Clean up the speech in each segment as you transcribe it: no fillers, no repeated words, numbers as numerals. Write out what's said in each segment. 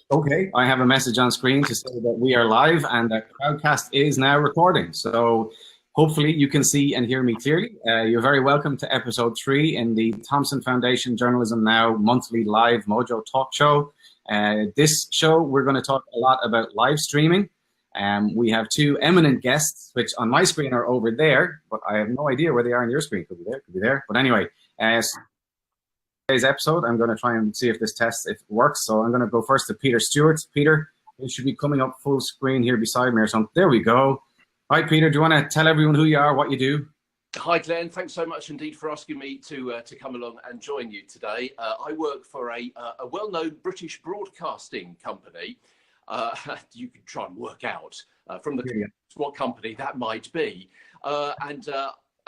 Okay, I have a message on screen to say that we are live and that Crowdcast is now recording. So hopefully you can see and hear me clearly. You're very welcome to episode 3 in the Thomson Foundation Journalism Now monthly live MOJO Talk show. This show, we're going to talk a lot about live streaming. We have two eminent guests, which on my screen are over there, but I have no idea where they are on your screen. Could be there, could be there. But anyway, today's episode, I'm going to try and see if this test if it works. So I'm going to go first to Peter Stewart. Peter, you should be coming up full screen here beside me or something. There we go. Hi, Peter. Do you want to tell everyone who you are, what you do? Hi, Glenn. Thanks so much indeed for asking me to come along and join you today. I work for a well-known British broadcasting company. You can try and work out from the what company that might be.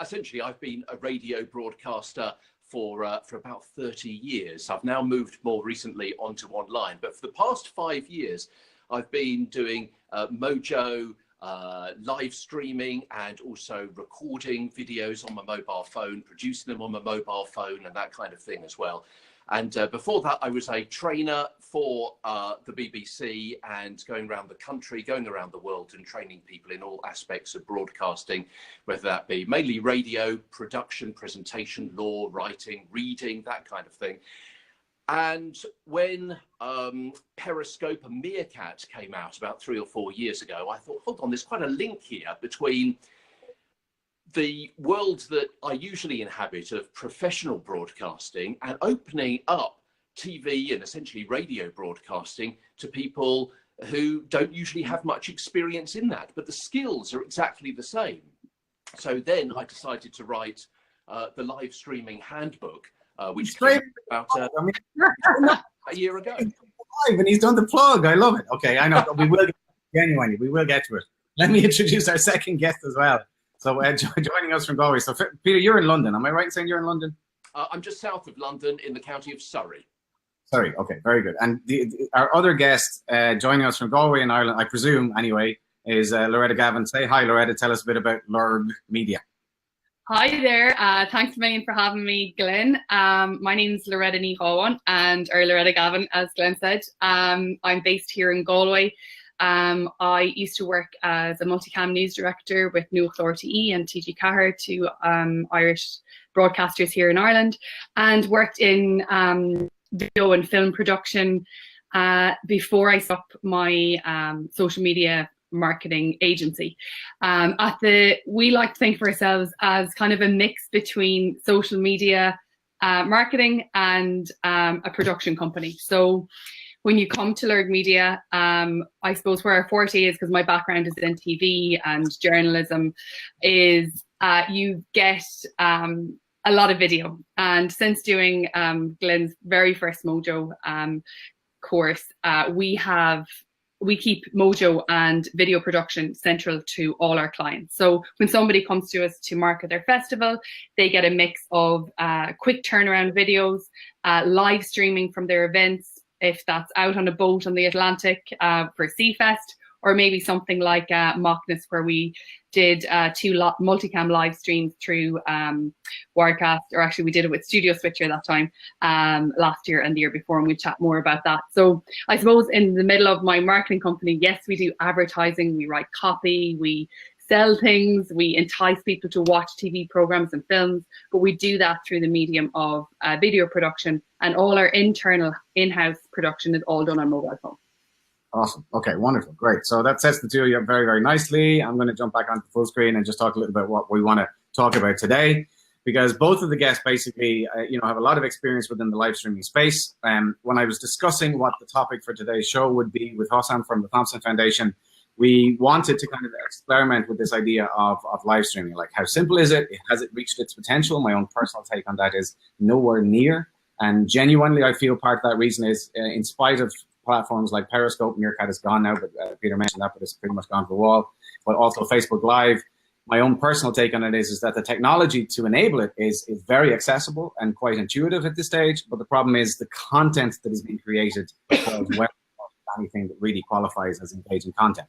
Essentially, I've been a radio broadcaster for about 30 years. I've now moved more recently onto online, but for the past 5 years, I've been doing MOJO, live streaming, and also recording videos on my mobile phone, producing them on my mobile phone, and that kind of thing as well. And before that, I was a trainer for the BBC and going around the country, going around the world and training people in all aspects of broadcasting, whether that be mainly radio, production, presentation, law, writing, reading, that kind of thing. And when Periscope and Meerkat came out about 3 or 4 years ago, I thought, hold on, there's quite a link here between the world that I usually inhabit of professional broadcasting and opening up TV and essentially radio broadcasting to people who don't usually have much experience in that, but the skills are exactly the same. So then I decided to write the live streaming handbook, which came about a year ago. And he's done the plug. I love it. Okay, I know. We will genuinely, we will get to it. Let me introduce our second guest as well. So joining us from Galway. So Peter, you're in London. Am I right in saying you're in London? I'm just south of London in the county of Surrey. Surrey, okay, very good. And our other guest joining us from Galway in Ireland, I presume anyway, is Loretta Ghabháin. Say hi, Loretta. Tell us a bit about Lorg Media. Hi there. Thanks a million for having me, Glenn. My name is Loretta Ní Ghabháin, or Loretta Ghabháin, as Glenn said. I'm based here in Galway. I used to work as a multicam news director with Loretta Ní and TG Cahir, two Irish broadcasters here in Ireland, and worked in video and film production before I set up my social media marketing agency. We like to think of ourselves as kind of a mix between social media marketing and a production company. So when you come to Lorg Media, I suppose where our forte is, because my background is in TV and journalism, is you get a lot of video. And since doing Glenn's very first MOJO course, we keep MOJO and video production central to all our clients. So when somebody comes to us to market their festival, they get a mix of quick turnaround videos, live streaming from their events, if that's out on a boat on the Atlantic for Seafest, or maybe something like Mockness, where we did 2 multicam live streams through Wirecast, or actually we did it with Studio Switcher that time last year and the year before, and we'll chat more about that. So I suppose in the middle of my marketing company, yes, we do advertising, we write copy, we sell things, we entice people to watch TV programs and films, but we do that through the medium of video production, and all our internal in-house production is all done on mobile phone. Awesome. Okay, wonderful. Great. So that sets the two of you up very, very nicely. I'm going to jump back onto full screen and just talk a little bit what we want to talk about today, because both of the guests basically, have a lot of experience within the live streaming space. When I was discussing what the topic for today's show would be with Hassan from the Thomson Foundation, we wanted to kind of experiment with this idea of live streaming. Like, how simple is it? Has it reached its potential? My own personal take on that is nowhere near. And genuinely, I feel part of that reason is, in spite of platforms like Periscope, Meerkat is gone now, but Peter mentioned that, but it's pretty much gone to the wall. But also Facebook Live. My own personal take on it is that the technology to enable it is very accessible and quite intuitive at this stage. But the problem is the content that is being created falls well anything that really qualifies as engaging content.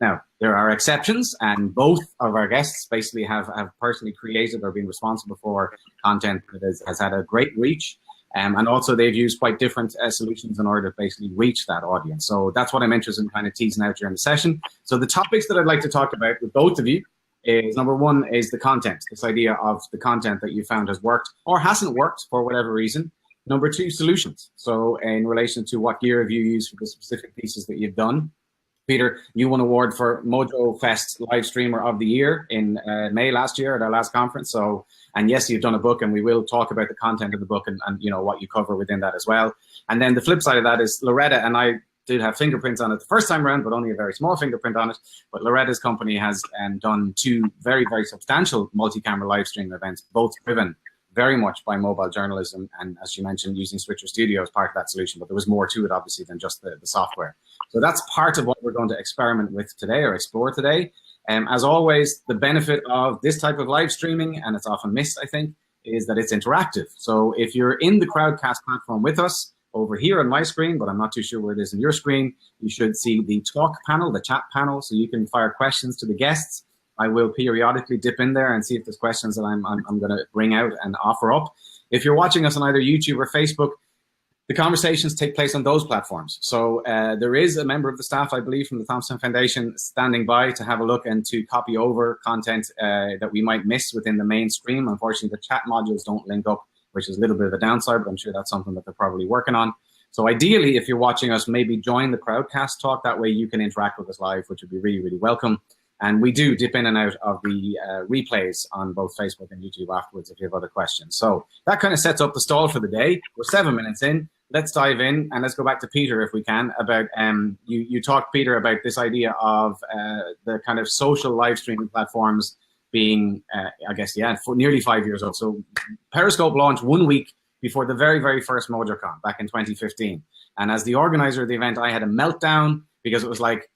Now, there are exceptions, and both of our guests basically have personally created or been responsible for content that has had a great reach. And also they've used quite different solutions in order to basically reach that audience. So that's what I'm interested in kind of teasing out during the session. So the topics that I'd like to talk about with both of you is, number one is the content, this idea of the content that you found has worked or hasn't worked for whatever reason. Number two, solutions. So in relation to what gear have you used for the specific pieces that you've done. Peter, you won an award for Mojo Fest Live Streamer of the Year in May last year at our last conference. So, and yes, you've done a book, and we will talk about the content of the book and you know what you cover within that as well. And then the flip side of that is Loretta, and I did have fingerprints on it the first time around, but only a very small fingerprint on it. But Loretta's company has done two very, very substantial multi-camera live stream events, both driven very much by mobile journalism, and as you mentioned, using Switcher Studio as part of that solution. But there was more to it, obviously, than just the software. So that's part of what we're going to experiment with today, or explore today. As always, the benefit of this type of live streaming, and it's often missed, I think, is that it's interactive. So if you're in the Crowdcast platform with us, over here on my screen, but I'm not too sure where it is on your screen, you should see the talk panel, the chat panel, so you can fire questions to the guests. I will periodically dip in there and see if there's questions that I'm going to bring out and offer up. If you're watching us on either YouTube or Facebook, the conversations take place on those platforms. So there is a member of the staff, I believe, from the Thomson Foundation standing by to have a look and to copy over content that we might miss within the main stream. Unfortunately, the chat modules don't link up, which is a little bit of a downside, but I'm sure that's something that they're probably working on. So ideally, if you're watching us, maybe join the Crowdcast talk. That way you can interact with us live, which would be really, really welcome. And we do dip in and out of the replays on both Facebook and YouTube afterwards if you have other questions. So that kind of sets up the stall for the day. We're 7 minutes in. Let's dive in, and let's go back to Peter if we can about, you talked, Peter, about this idea of the kind of social live streaming platforms being, I guess, yeah, for nearly 5 years old. So Periscope launched 1 week before the very, very first MojoCon back in 2015. And as the organizer of the event, I had a meltdown because it was like,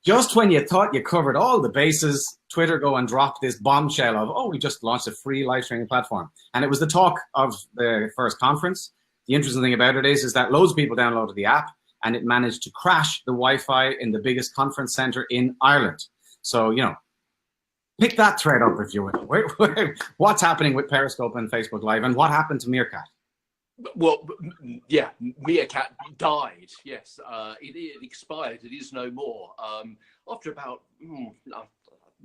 just when you thought you covered all the bases, Twitter go and drop this bombshell of, oh, we just launched a free live streaming platform. And it was the talk of the first conference. The interesting thing about it is that loads of people downloaded the app, and it managed to crash the Wi-Fi in the biggest conference center in Ireland. So, you know, pick that thread up if you will. What's happening with Periscope and Facebook Live, and what happened to Meerkat? Well, yeah, Meerkat died. Yes, it expired. It is no more. After about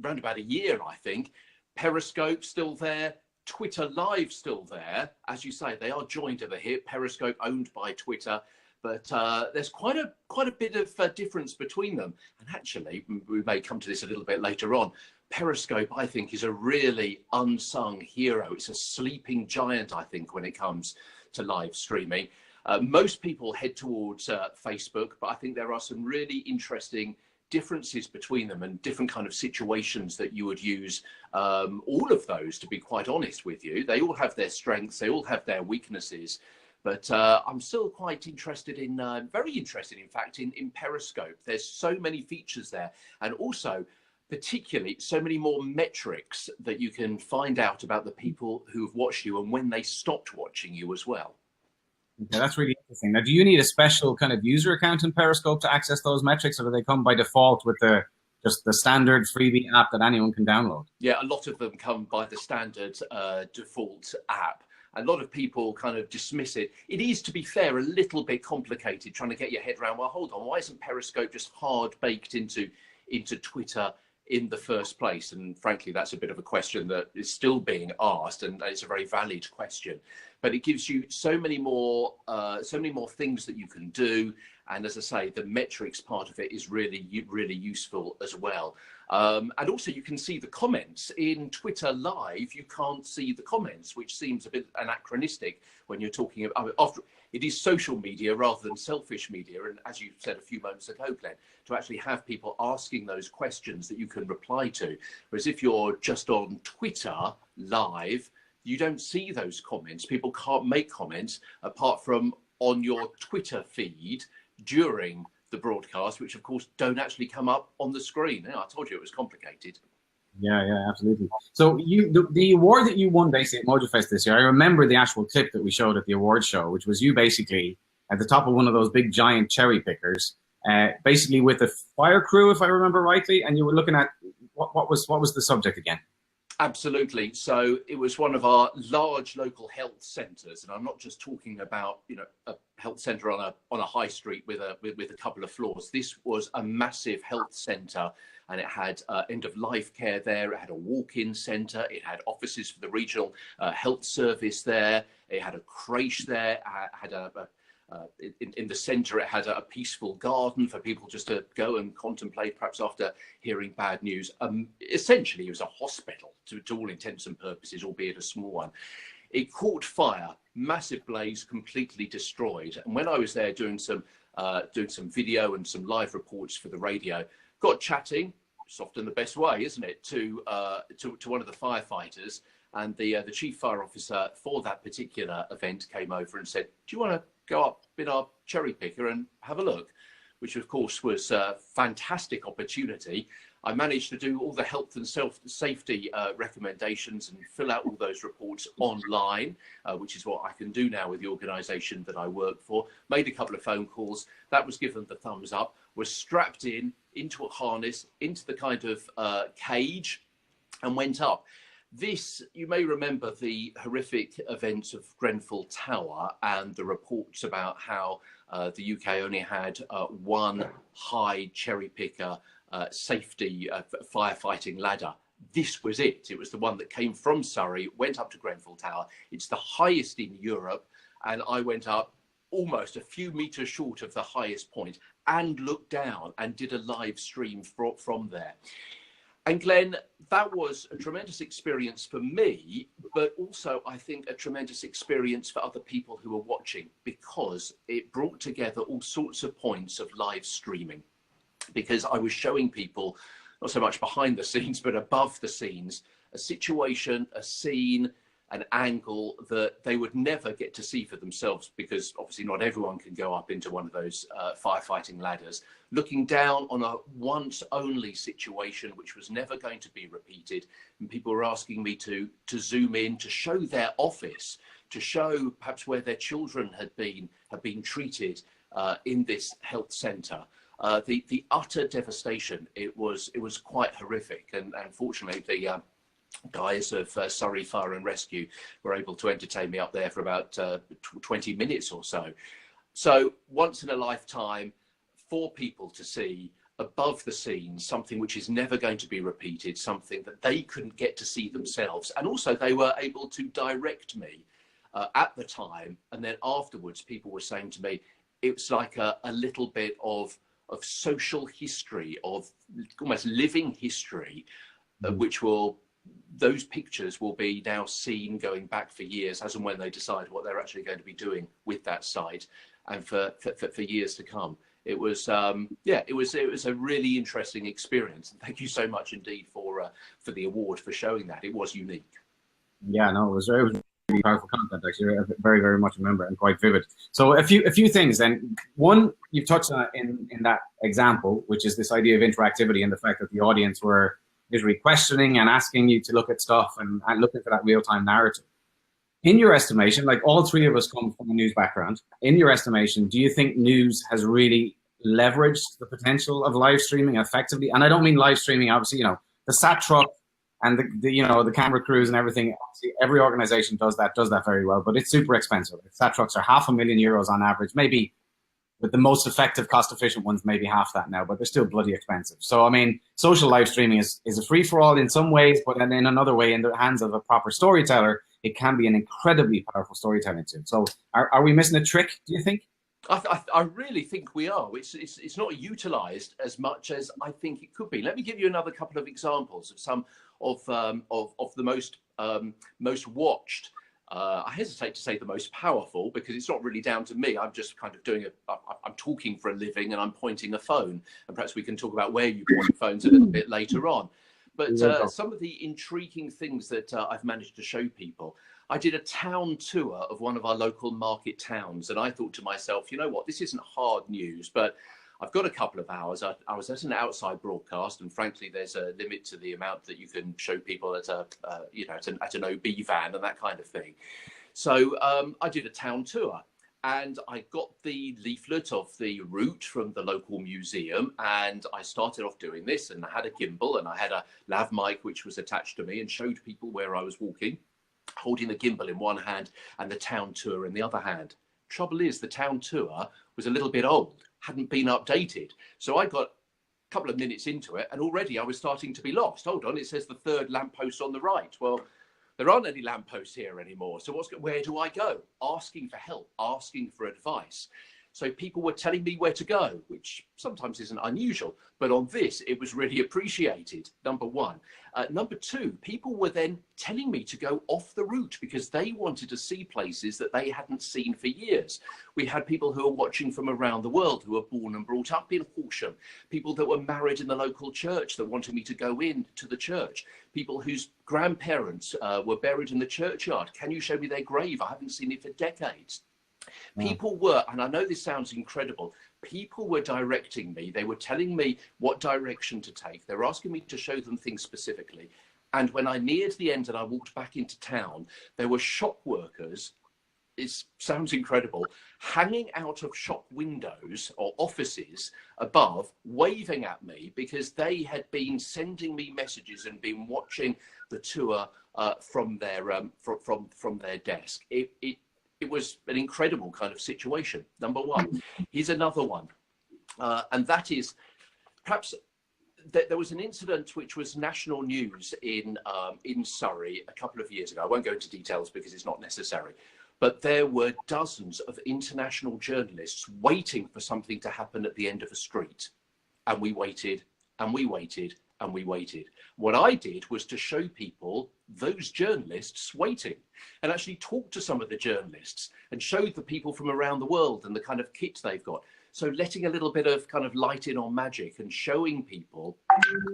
around about a year, I think. Periscope still there. Twitter Live still there. As you say, they are joined at the hip. Periscope owned by Twitter, but there's quite a bit of difference between them. And actually, we may come to this a little bit later on. Periscope, I think, is a really unsung hero. It's a sleeping giant, I think, when it comes to live streaming. Most people head towards Facebook, but I think there are some really interesting differences between them and different kind of situations that you would use all of those, to be quite honest with you. They all have their strengths, they all have their weaknesses, but I'm still quite interested in, very interested in fact, in Periscope. There's so many features there, and also particularly so many more metrics that you can find out about the people who've watched you and when they stopped watching you as well. Okay, that's really interesting. Now, do you need a special kind of user account in Periscope to access those metrics, or do they come by default with just the standard freebie app that anyone can download? Yeah, a lot of them come by the standard default app. A lot of people kind of dismiss it. It is, to be fair, a little bit complicated trying to get your head around, well, hold on, why isn't Periscope just hard baked into Twitter in the first place? And frankly, that's a bit of a question that is still being asked, and it's a very valid question. But it gives you so many more things that you can do. And as I say, the metrics part of it is really, really useful as well. And also you can see the comments. In Twitter Live, you can't see the comments, which seems a bit anachronistic when you're talking about, after it is social media rather than selfish media. And as you said a few moments ago, Glenn, to actually have people asking those questions that you can reply to. Whereas if you're just on Twitter Live, you don't see those comments. People can't make comments apart from on your Twitter feed during the broadcast, which of course don't actually come up on the screen. I told you it was complicated. Yeah, absolutely. So the award that you won basically at Mojo Fest this year, I remember the actual clip that we showed at the awards show, which was you basically at the top of one of those big giant cherry pickers, basically with a fire crew, if I remember rightly, and you were looking at what was the subject again? Absolutely. So it was one of our large local health centres, and I'm not just talking about, you know, a health centre on a high street with a couple of floors. This was a massive health centre, and it had end of life care there. It had a walk-in centre. It had offices for the regional health service there. It had a creche there. Had in the centre, it had a peaceful garden for people just to go and contemplate, perhaps after hearing bad news. Essentially, it was a hospital to all intents and purposes, albeit a small one. It caught fire, massive blaze, completely destroyed. And when I was there doing some video and some live reports for the radio, got chatting. It's often the best way, isn't it, to one of the firefighters. And the chief fire officer for that particular event came over and said, "Do you want to go up in our cherry picker and have a look?" Which of course was a fantastic opportunity. I managed to do all the health and safety recommendations and fill out all those reports online, which is what I can do now with the organisation that I work for. Made a couple of phone calls. That was given the thumbs up. Was strapped into a harness, into the kind of cage, and went up. This, you may remember the horrific events of Grenfell Tower and the reports about how the UK only had one high cherry picker safety firefighting ladder. This was it. It was the one that came from Surrey, went up to Grenfell Tower. It's the highest in Europe, and I went up almost a few meters short of the highest point and looked down and did a live stream from there. And Glenn, that was a tremendous experience for me, but also I think a tremendous experience for other people who were watching, because it brought together all sorts of points of live streaming, because I was showing people, not so much behind the scenes, but above the scenes, a situation, a scene, an angle that they would never get to see for themselves, because obviously not everyone can go up into one of those firefighting ladders, looking down on a once only situation which was never going to be repeated. And people were asking me to zoom in, to show their office, to show perhaps where their children had been treated in this health centre. The utter devastation, it was quite horrific. And fortunately, the guys of Surrey Fire and Rescue were able to entertain me up there for about 20 minutes or so. So once in a lifetime, for people to see above the scenes, something which is never going to be repeated, something that they couldn't get to see themselves. And also they were able to direct me at the time. And then afterwards, people were saying to me, it's like a little bit of social history, of almost living history, which those pictures will be now seen going back for years, as and when they decide what they're actually going to be doing with that site, and for years to come. It was it was a really interesting experience, and thank you so much indeed for the award, for showing that. It was unique. Yeah, no, it was really powerful content, actually. I very, very much remember, and quite vivid. So a few things then. One, you've touched on in that example, which is this idea of interactivity and the fact that the audience were literally questioning and asking you to look at stuff and looking for that real-time narrative. In your estimation, like all three of us come from a news background, in your estimation, do you think news has really leveraged the potential of live streaming effectively? And I don't mean live streaming, obviously, you know, the sat truck and the camera crews and everything. Obviously, every organization does that very well, but it's super expensive. Sat trucks are €500,000 on average, maybe. But the most effective, cost-efficient ones, maybe half that now, but they're still bloody expensive. So, I mean, social live streaming is a free-for-all in some ways, but then in another way, in the hands of a proper storyteller, it can be an incredibly powerful storytelling tool. So, are we missing a trick, do you think? I really think we are. It's not utilised as much as I think it could be. Let me give you another couple of examples of some of the most watched. I hesitate to say the most powerful, because it's not really down to me. I'm just kind of I'm talking for a living and I'm pointing a phone. And perhaps we can talk about where you point phones a little bit later on. But some of the intriguing things that I've managed to show people. I did a town tour of one of our local market towns, and I thought to myself, you know what, this isn't hard news, but I've got a couple of hours. I was at an outside broadcast, and frankly, there's a limit to the amount that you can show people at at an OB van and that kind of thing. So I did a town tour, And I got the leaflet of the route from the local museum, and I started off doing this, and I had a gimbal and I had a lav mic which was attached to me, and showed people where I was walking, holding the gimbal in one hand and the town tour in the other hand. Trouble is, the town tour was a little bit old, hadn't been updated. So I got a couple of minutes into it and already I was starting to be lost. Hold on, it says the third lamppost on the right. Well, there aren't any lampposts here anymore. So where do I go? Asking for help, asking for advice. So people were telling me where to go, which sometimes isn't unusual, but on this, it was really appreciated, number one. Number two, people were then telling me to go off the route because they wanted to see places that they hadn't seen for years. We had people who were watching from around the world who were born and brought up in Horsham, people that were married in the local church that wanted me to go in to the church, people whose grandparents were buried in the churchyard. Can you show me their grave? I haven't seen it for decades. People were, and I know this sounds incredible, people were directing me. They were telling me what direction to take. They were asking me to show them things specifically. And when I neared the end and I walked back into town, there were shop workers, it sounds incredible, hanging out of shop windows or offices above, waving at me because they had been sending me messages and been watching the tour from their desk. It was an incredible kind of situation, number one. Here's another one. And that is, perhaps there was an incident which was national news in Surrey a couple of years ago. I won't go into details because it's not necessary. But there were dozens of international journalists waiting for something to happen at the end of a street. And we waited, and we waited, and we waited. What I did was to show people those journalists waiting and actually talk to some of the journalists and showed the people from around the world and the kind of kit they've got. So letting a little bit of kind of light in on magic and showing people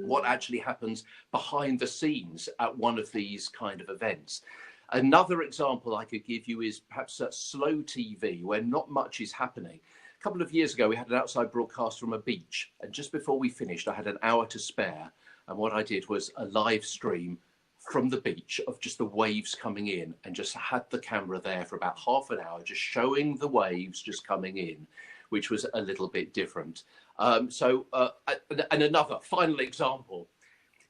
what actually happens behind the scenes at one of these kind of events. Another example I could give you is perhaps slow TV, where not much is happening. A couple of years ago, we had an outside broadcast from a beach, and just before we finished, I had an hour to spare. And what I did was a live stream from the beach of just the waves coming in, and just had the camera there for about half an hour, just showing the waves just coming in, which was a little bit different. And another final example.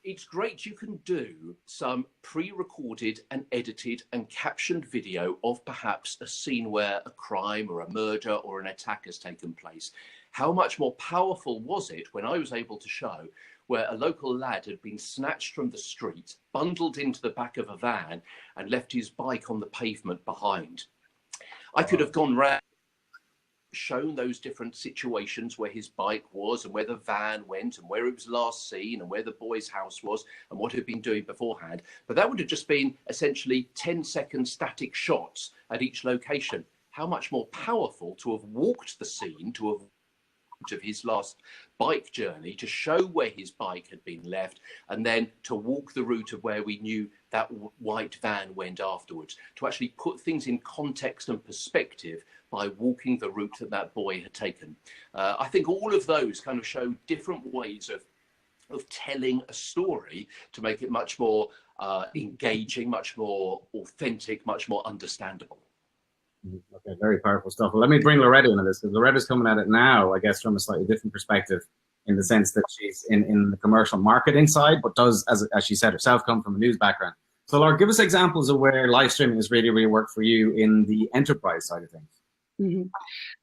It's great you can do some pre-recorded and edited and captioned video of perhaps a scene where a crime or a murder or an attack has taken place. How much more powerful was it when I was able to show where a local lad had been snatched from the street, bundled into the back of a van and left his bike on the pavement behind. I could have gone round, shown those different situations where his bike was and where the van went and where it was last seen and where the boy's house was and what he'd been doing beforehand. But that would have just been essentially 10-second static shots at each location. How much more powerful to have walked the scene, to have of his last bike journey, to show where his bike had been left, and then to walk the route of where we knew that white van went afterwards, to actually put things in context and perspective by walking the route that that boy had taken. I think all of those kind of show different ways of telling a story to make it much more engaging, much more authentic, much more understandable. Okay, very powerful stuff. Well, let me bring Loretta into this, because Loretta's coming at it now, I guess, from a slightly different perspective, in the sense that she's in the commercial marketing side, but does, as she said herself, come from a news background. So, Lorg, give us examples of where live streaming has really, really worked for you in the enterprise side of things.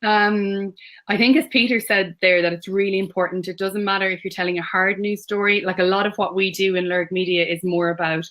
I think, as Peter said there, that it's really important. It doesn't matter if you're telling a hard news story. Like, a lot of what we do in Lorg Media is more about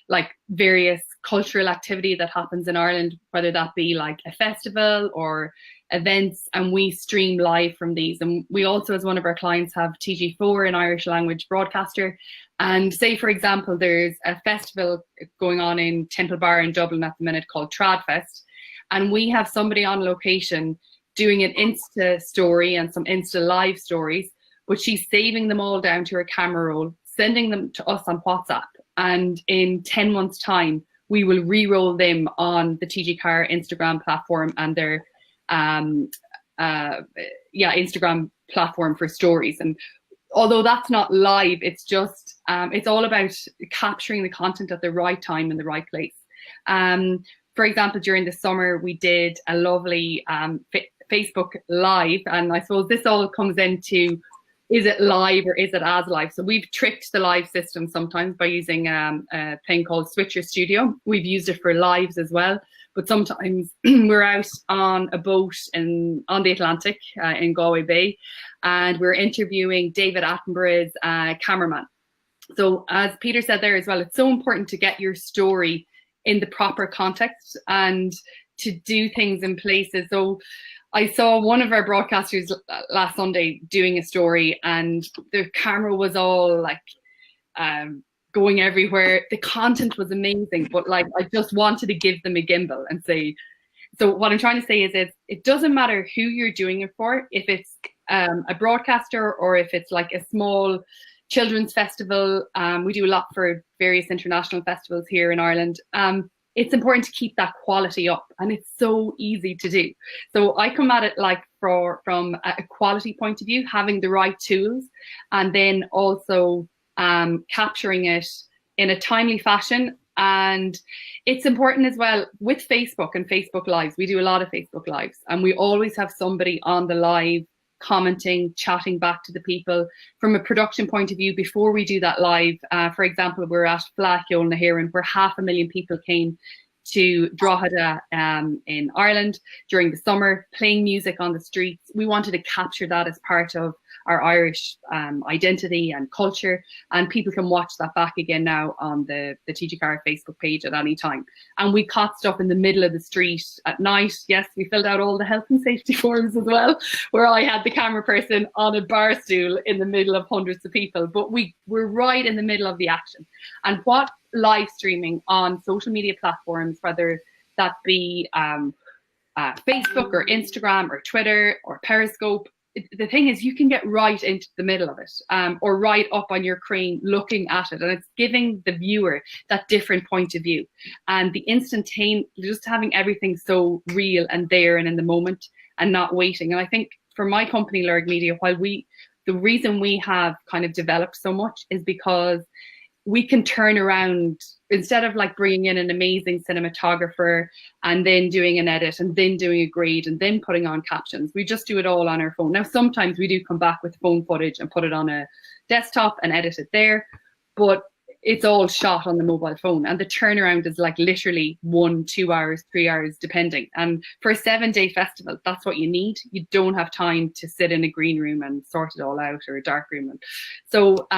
like various cultural activity that happens in Ireland, whether that be like a festival or events, and we stream live from these. And we also, as one of our clients, have TG4, an Irish language broadcaster. And say, for example, there's a festival going on in Temple Bar in Dublin at the minute called Tradfest. And we have somebody on location doing an Insta story and some Insta live stories, but she's saving them all down to her camera roll, sending them to us on WhatsApp. And in 10 months' time, we will re-roll them on the TG Car Instagram platform and their Instagram platform for stories. And although that's not live, it's just, it's all about capturing the content at the right time in the right place. For for example, during the summer, we did a lovely Facebook Live. And I suppose this all comes into, is it live or is it as live? So we've tricked the live system sometimes by using a thing called Switcher Studio. We've used it for lives as well. But sometimes we're out on a boat on the Atlantic in Galway Bay, and we're interviewing David Attenborough's cameraman. So as Peter said there as well, it's so important to get your story in the proper context and to do things in places. So I saw one of our broadcasters last Sunday doing a story, and the camera was all like going everywhere. The content was amazing, but like I just wanted to give them a gimbal and say, so what I'm trying to say is it doesn't matter who you're doing it for, if it's a broadcaster or if it's like a small children's festival. We do a lot for various international festivals here in Ireland. It's important to keep that quality up, and it's so easy to do. So I come at it like from a quality point of view, having the right tools, and then also capturing it in a timely fashion. And it's important as well with Facebook and Facebook Lives. We do a lot of Facebook Lives, and we always have somebody on the live commenting, chatting back to the people. From a production point of view, before we do that live, for example, we're at Fleadh na hÉireann, where 500,000 people came to Drogheda in Ireland during the summer, playing music on the streets. We wanted to capture that as part of our Irish identity and culture, and people can watch that back again now on the TGCAR Facebook page at any time. And we caught stuff in the middle of the street at night. Yes, we filled out all the health and safety forms as well, where I had the camera person on a bar stool in the middle of hundreds of people, but we were right in the middle of the action. And what live streaming on social media platforms, whether that be Facebook or Instagram or Twitter or Periscope, the thing is you can get right into the middle of it, or right up on your screen looking at it, and it's giving the viewer that different point of view, and the instantaneous, just having everything so real and there and in the moment and not waiting. And I think for my company, Lorg Media, the reason we have kind of developed so much is because we can turn around, instead of like bringing in an amazing cinematographer and then doing an edit and then doing a grade and then putting on captions. We just do it all on our phone. Now, sometimes we do come back with phone footage and put it on a desktop and edit it there, but it's all shot on the mobile phone, and the turnaround is like literally 1, 2 hours, 3 hours, depending. And for a 7-day festival, that's what you need. You don't have time to sit in a green room and sort it all out, or a dark room. And so,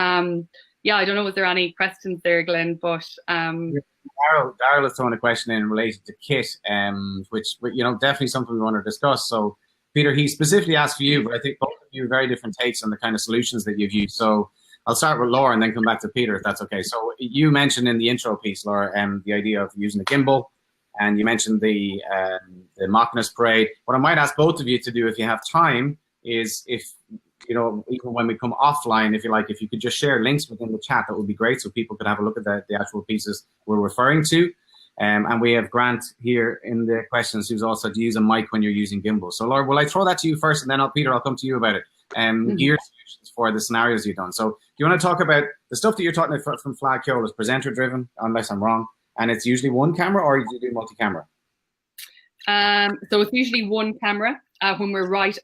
yeah, I don't know, was there any questions there, Glenn? But Daryl is throwing a question in relation to kit, which, you know, definitely something we want to discuss. So, Peter, he specifically asked for you, but I think both of you have very different takes on the kind of solutions that you've used. So I'll start with Laura and then come back to Peter, if that's okay. So you mentioned in the intro piece, Laura, the idea of using a gimbal, and you mentioned the Machnamh parade. What I might ask both of you to do, if you have time, is if, you know, even when we come offline, if you like, if you could just share links within the chat, that would be great, so people could have a look at the actual pieces we're referring to. And we have Grant here in the questions, who's also to use a mic when you're using gimbal. So Laura, will I throw that to you first, and then Peter, I'll come to you about it. Gear solutions for the scenarios you've done. So do you want to talk about the stuff that you're talking about from Fleadh Cheoil is presenter driven, unless I'm wrong, and it's usually one camera, or do you do multi-camera? So it's usually one camera when we're right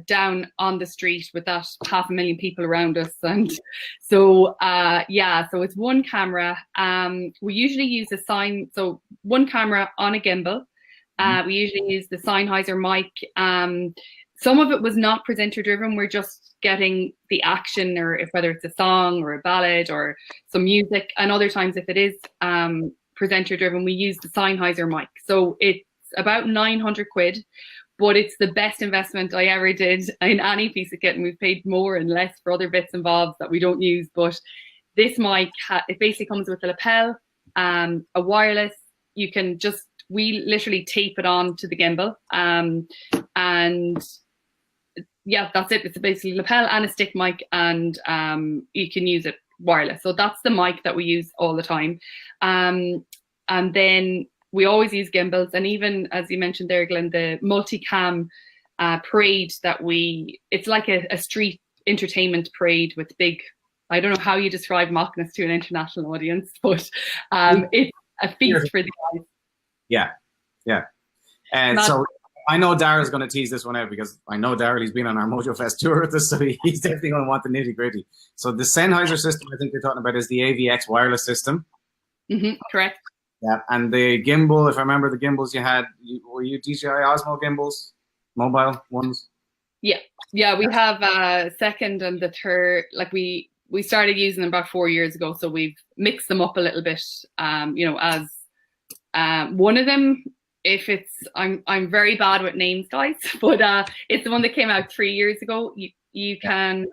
down on the street with that 500,000 people around us. And so, yeah, so it's one camera. We usually use so one camera on a gimbal. We usually use the Sennheiser mic. Some of it was not presenter driven. We're just getting the action, or whether it's a song or a ballad or some music. And other times, if it is presenter driven, we use the Sennheiser mic. So it's about 900 quid, but it's the best investment I ever did in any piece of kit. And we've paid more and less for other bits and bobs that we don't use. But this mic, it basically comes with a lapel, a wireless. You can we literally tape it on to the gimbal. And yeah, that's it. It's basically lapel and a stick mic, and you can use it wireless. So that's the mic that we use all the time. And then we always use gimbals, and even, as you mentioned there, Glenn, the multicam parade it's like a street entertainment parade with big, I don't know how you describe Machnamh to an international audience, but it's a feast for the eyes. Yeah. Yeah. And so I know Daryl's going to tease this one out because I know Daryl, he's been on our Mojo Fest tour with us, so he's definitely going to want the nitty gritty. So the Sennheiser system I think they're talking about is the AVX wireless system. Correct. Yeah, and the gimbal, if I remember the gimbals you had, were you DJI Osmo gimbals? Mobile ones? Yeah, we have second and the third, like we started using them about 4 years ago, so we've mixed them up a little bit, you know, as one of them, if it's, I'm very bad with names, guys, but it's the one that came out 3 years ago. You can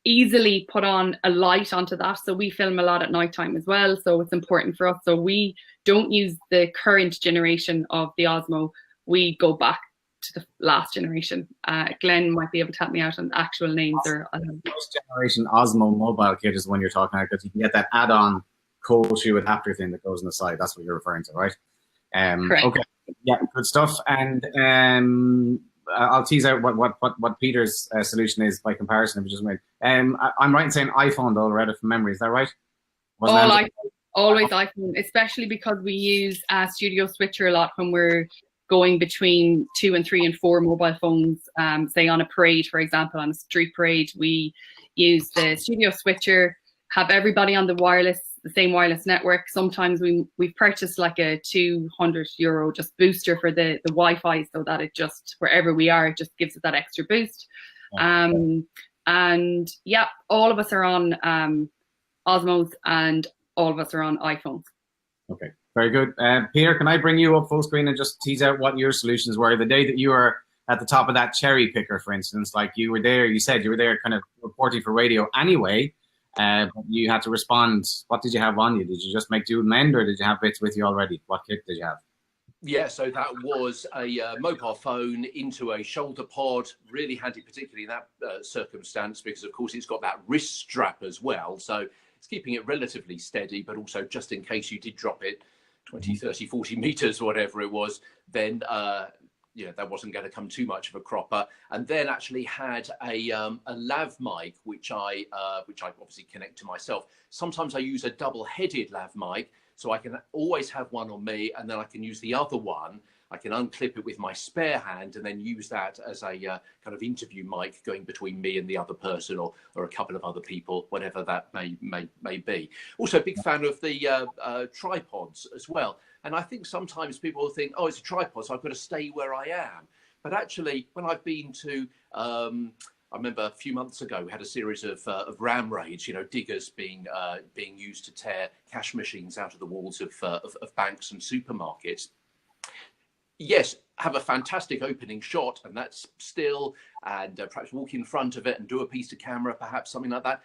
easily put on a light onto that, so we film a lot at nighttime as well, so it's important for us. So we don't use the current generation of the Osmo, we go back to the last generation. Glenn might be able to help me out on the actual names. Or first generation Osmo mobile kit is the one you're talking about, because you can get that add-on cold shoe adapter thing that goes on the side. That's what you're referring to, right? Correct. Okay, yeah, good stuff. And I'll tease out what Peter's solution is by comparison. If you just made, I'm right in saying iPhone though, Loretta, from memory. Is that right? Always iPhone, especially because we use Studio Switcher a lot when we're going between 2 and 3 and 4 mobile phones. Say on a parade, for example, on a street parade, we use the Studio Switcher, have everybody on the same wireless network. Sometimes we've purchased like a €200 just booster for the Wi-Fi, so that it just, wherever we are, it just gives it that extra boost. And yeah, all of us are on Osmos and all of us are on iPhones. Okay, very good. Peter, can I bring you up full screen and just tease out what your solutions were the day that you were at the top of that cherry picker, for instance? Like you were there, you said you were there kind of reporting for radio anyway. You had to respond. What did you have on you? Did you just make do and mend, or did you have bits with you already? What kit did you have? Yeah, so that was a mobile phone into a shoulder pod, really handy, particularly in that circumstance, because of course it's got that wrist strap as well. So it's keeping it relatively steady, but also just in case you did drop it 20, 30, 40 meters, whatever it was, then you know, that wasn't going to come too much of a cropper. And then actually had a lav mic, which I obviously connect to myself. Sometimes I use a double-headed lav mic, so I can always have one on me, and then I can use the other one. I can unclip it with my spare hand and then use that as a kind of interview mic going between me and the other person, or a couple of other people, whatever that may be. Also, a big fan of the tripods as well. And I think sometimes people think, oh, it's a tripod, so I've got to stay where I am. But actually, when I've been to, I remember a few months ago, we had a series of ram raids, you know, diggers being used to tear cash machines out of the walls of banks and supermarkets. Yes, have a fantastic opening shot, and that's still, and perhaps walk in front of it and do a piece of camera, perhaps something like that.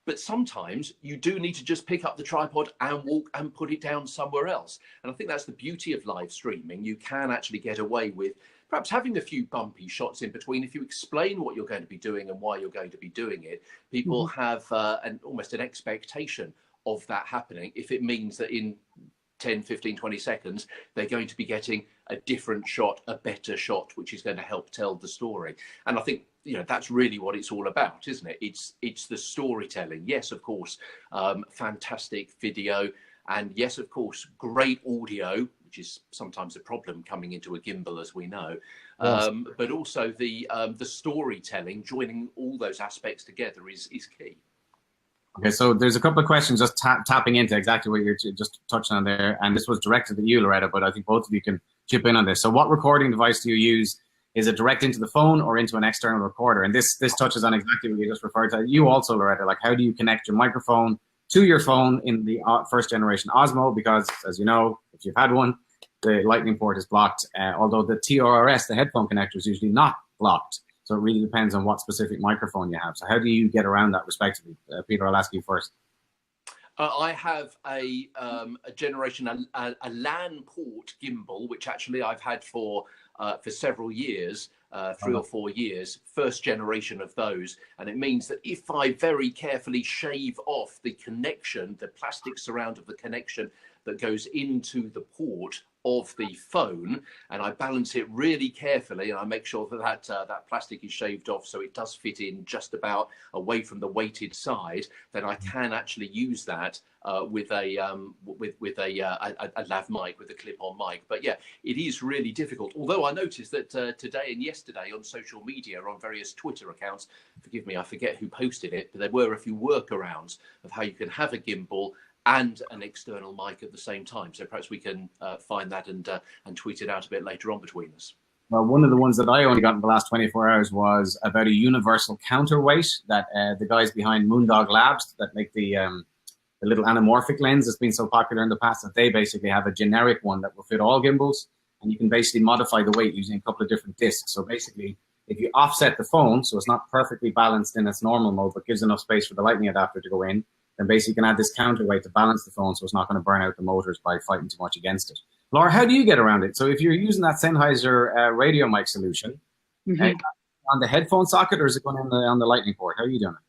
But sometimes you do need to just pick up the tripod and walk and put it down somewhere else. And I think that's the beauty of live streaming. You can actually get away with perhaps having a few bumpy shots in between. If you explain what you're going to be doing and why you're going to be doing it, people have almost an expectation of that happening, if it means that in 10, 15, 20 seconds, they're going to be getting a different shot, a better shot, which is going to help tell the story. And I think, you know, that's really what it's all about, isn't it? It's the storytelling. Yes, of course, fantastic video. And yes, of course, great audio, which is sometimes a problem coming into a gimbal, as we know. Yes. But also the storytelling, joining all those aspects together is key. Okay, so there's a couple of questions just tapping into exactly what you're just touching on there. And this was directed at you, Loretta, but I think both of you can chip in on this. So what recording device do you use? Is it direct into the phone or into an external recorder? And this touches on exactly what you just referred to. You also, Loretta, like how do you connect your microphone to your phone in the first generation Osmo? Because as you know, if you've had one, the lightning port is blocked, although the TRRS, the headphone connector, is usually not blocked. So it really depends on what specific microphone you have. So how do you get around that respectively? Peter, I'll ask you first. I have a generation, a LAN port gimbal, which actually I've had for several years, 3 or 4 years, first generation of those. And it means that if I very carefully shave off the connection, the plastic surround of the connection that goes into the port, of the phone, and I balance it really carefully, and I make sure that that plastic is shaved off so it does fit in just about away from the weighted side, then I can actually use that with a lav mic, with a clip-on mic. But yeah, it is really difficult. Although I noticed that today and yesterday on social media, on various Twitter accounts, forgive me, I forget who posted it, but there were a few workarounds of how you can have a gimbal and an external mic at the same time. So perhaps we can find that and tweet it out a bit later on between us. Well, one of the ones that I only got in the last 24 hours was about a universal counterweight that the guys behind Moondog Labs that make the little anamorphic lens that's been so popular in the past, that they basically have a generic one that will fit all gimbals, and you can basically modify the weight using a couple of different discs. So basically, if you offset the phone so it's not perfectly balanced in its normal mode but gives enough space for the lightning adapter to go in, then basically you can add this counterweight to balance the phone so it's not going to burn out the motors by fighting too much against it. Laura, how do you get around it? So if you're using that Sennheiser radio mic solution, on the headphone socket, or is it going on the lightning port? How are you doing it?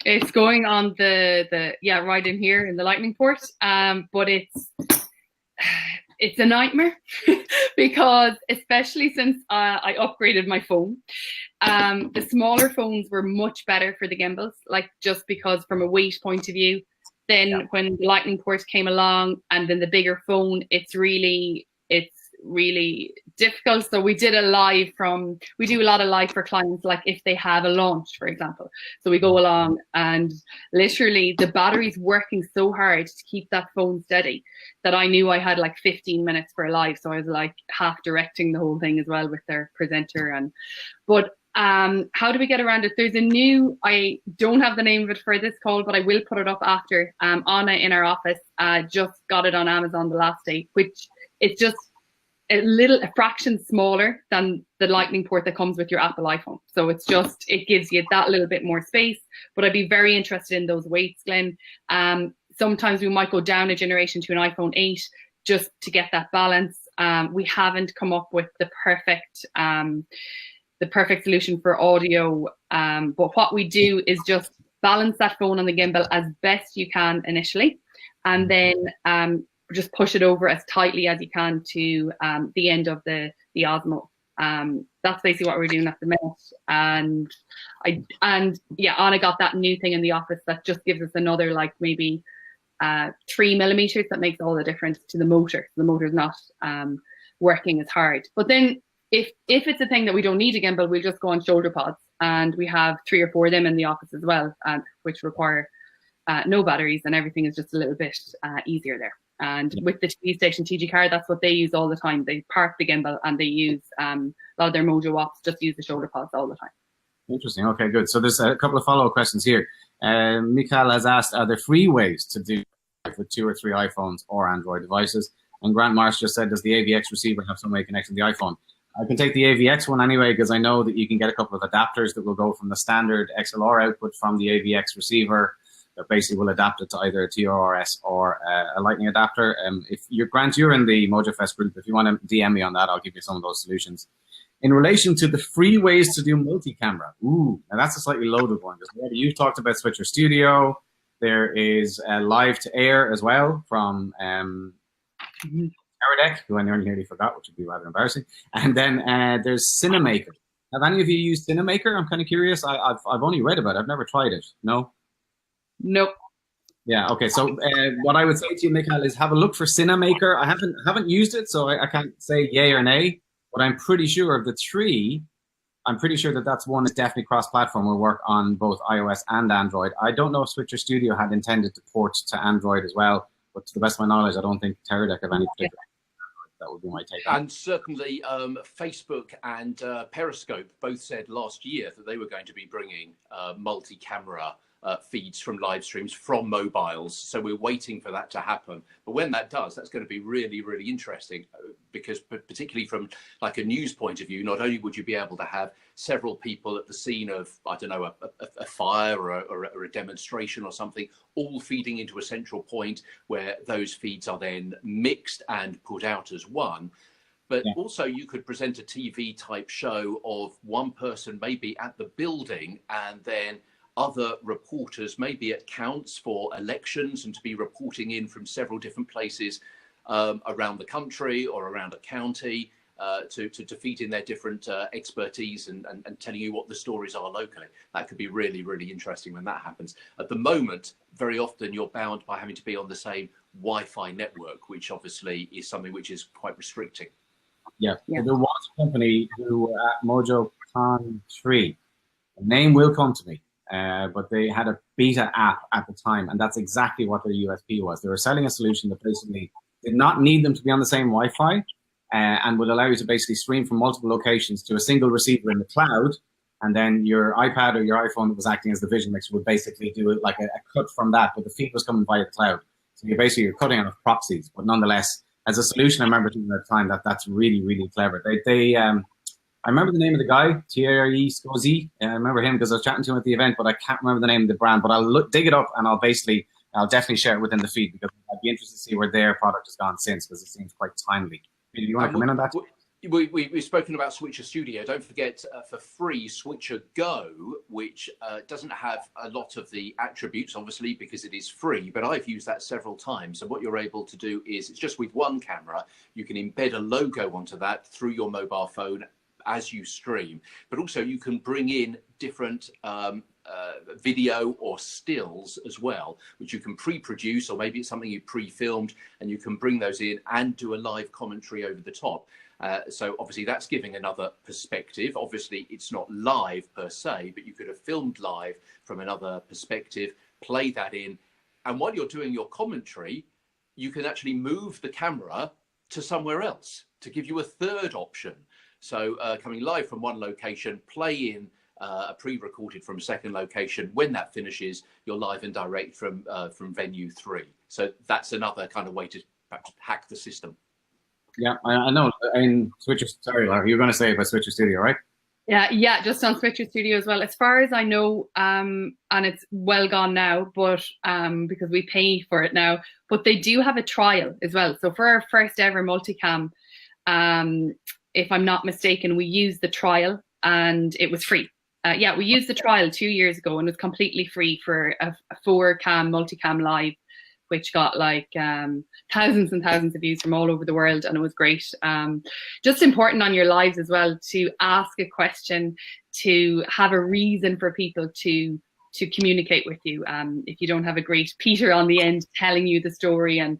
It's going on the right in here in the lightning port, but it's a nightmare because, especially since I upgraded my phone, the smaller phones were much better for the gimbals, like just because from a weight point of view. Then when the lightning port came along and then the bigger phone, it's really difficult. So we do a lot of live for clients, like if they have a launch, for example. So we go along and literally the battery's working so hard to keep that phone steady that I knew I had like 15 minutes for a live. So I was like half directing the whole thing as well with their presenter. But how do we get around it? There's a new, I don't have the name of it for this call, but I will put it up after. Anna in our office just got it on Amazon the last day, which it's just a fraction smaller than the lightning port that comes with your Apple iPhone. So it gives you that little bit more space. But I'd be very interested in those weights, Glenn. Sometimes we might go down a generation to an iPhone 8 just to get that balance. We haven't come up with the perfect solution for audio, but what we do is just balance that phone on the gimbal as best you can initially, and then just push it over as tightly as you can to the end of the Osmo. That's basically what we're doing at the minute. And Anna got that new thing in the office that just gives us another like maybe 3 millimeters that makes all the difference to the motor. The motor's not working as hard. But then if it's a thing that we don't need a gimbal, we'll just go on shoulder pods, and we have 3 or 4 of them in the office as well, which require no batteries, and everything is just a little bit easier there. And with the TV station TG car, that's what they use all the time. They park the gimbal and they use a lot of their MOJO ops just use the shoulder pods all the time. Interesting. Okay, good. So there's a couple of follow-up questions here. Mikhail has asked, are there free ways to do with 2 or 3 iPhones or Android devices? And Grant Marsh just said, does the AVX receiver have some way connected to the iPhone? I can take the AVX one anyway, because I know that you can get a couple of adapters that will go from the standard XLR output from the AVX receiver that basically will adapt it to either a TRS or a lightning adapter. If you're Grant, you're in the Mojo Fest group. If you want to DM me on that, I'll give you some of those solutions. In relation to the free ways to do multi-camera, now that's a slightly loaded one. You've talked about Switcher Studio. There is Live to Air as well from Teradek, who I nearly forgot, which would be rather embarrassing. And then there's Cinemaker. Have any of you used Cinemaker? I'm kind of curious. I've only read about it. I've never tried it. No? Nope. Yeah, okay. So what I would say to you, Mikhail, is have a look for Cinemaker. I haven't used it, so I can't say yay or nay, but I'm pretty sure of the 3, I'm pretty sure that that's one that's definitely cross-platform, will work on both iOS and Android. I don't know if Switcher Studio had intended to port to Android as well, but to the best of my knowledge, I don't think Teradek have any particular. That would be my take. And certainly Facebook and Periscope both said last year that they were going to be bringing multi-camera feeds from live streams from mobiles. So we're waiting for that to happen. But when that does, that's going to be really, really interesting, because particularly from like a news point of view, not only would you be able to have several people at the scene of, I don't know, a fire or a demonstration or something, all feeding into a central point where those feeds are then mixed and put out as one. But also you could present a TV type show of one person maybe at the building, and then other reporters maybe at counts for elections, and to be reporting in from several different places around the country or around a county to feed in their different expertise and telling you what the stories are locally. That could be really, really interesting when that happens. At the moment, very often you're bound by having to be on the same Wi-Fi network, which obviously is something which is quite restricting. Yeah. So there was a company who at MOJO Talk 3, the name will come to me, but they had a beta app at the time, and that's exactly what their USP was. They were selling a solution that basically did not need them to be on the same Wi-Fi, and would allow you to basically stream from multiple locations to a single receiver in the cloud, and then your iPad or your iPhone that was acting as the vision mixer would basically do it like a cut from that, but the feed was coming via the cloud. So you're cutting out proxies, but nonetheless, as a solution, I remember thinking at the time that's really, really clever. I remember the name of the guy, Thierry Scozy. I remember him because I was chatting to him at the event, but I can't remember the name of the brand. But I'll dig it up and I'll definitely share it within the feed, because I'd be interested to see where their product has gone since, because it seems quite timely. Do you want to come in on that? We've spoken about Switcher Studio. Don't forget, for free, Switcher Go, which doesn't have a lot of the attributes, obviously, because it is free, but I've used that several times. And what you're able to do is, it's just with one camera, you can embed a logo onto that through your mobile phone as you stream, but also you can bring in different video or stills as well, which you can pre-produce, or maybe it's something you pre-filmed, and you can bring those in and do a live commentary over the top. So obviously that's giving another perspective. Obviously it's not live per se, but you could have filmed live from another perspective, play that in, and while you're doing your commentary, you can actually move the camera to somewhere else to give you a third option. So coming live from one location, play in a pre-recorded from a second location. When that finishes, you're live and direct from venue 3. So that's another kind of way to perhaps hack the system. Yeah, I know. In Switcher, sorry, Lara, you were going to say about Switcher Studio, right? Yeah, just on Switcher Studio as well. As far as I know, and it's well gone now, but because we pay for it now, but they do have a trial as well. So for our first ever multicam, if I'm not mistaken, we used the trial and it was free. Yeah, we used the trial 2 years ago and it was completely free for a 4-cam multicam live, which got like thousands and thousands of views from all over the world, and it was great. Just important on your lives as well to ask a question, to have a reason for people to communicate with you. If you don't have a great Peter on the end telling you the story and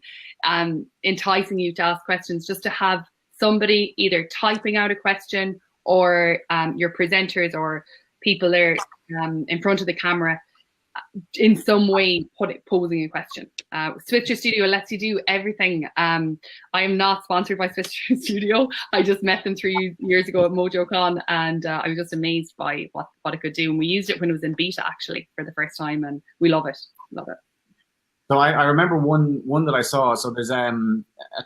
enticing you to ask questions, just to have somebody either typing out a question or your presenters or people there in front of the camera in some way posing a question. Switcher Studio lets you do everything. I am not sponsored by Switcher Studio. I just met them 3 years ago at MojoCon, and I was just amazed by what it could do. And we used it when it was in beta, actually, for the first time, and we love it. Love it. So I remember one that I saw. So there's a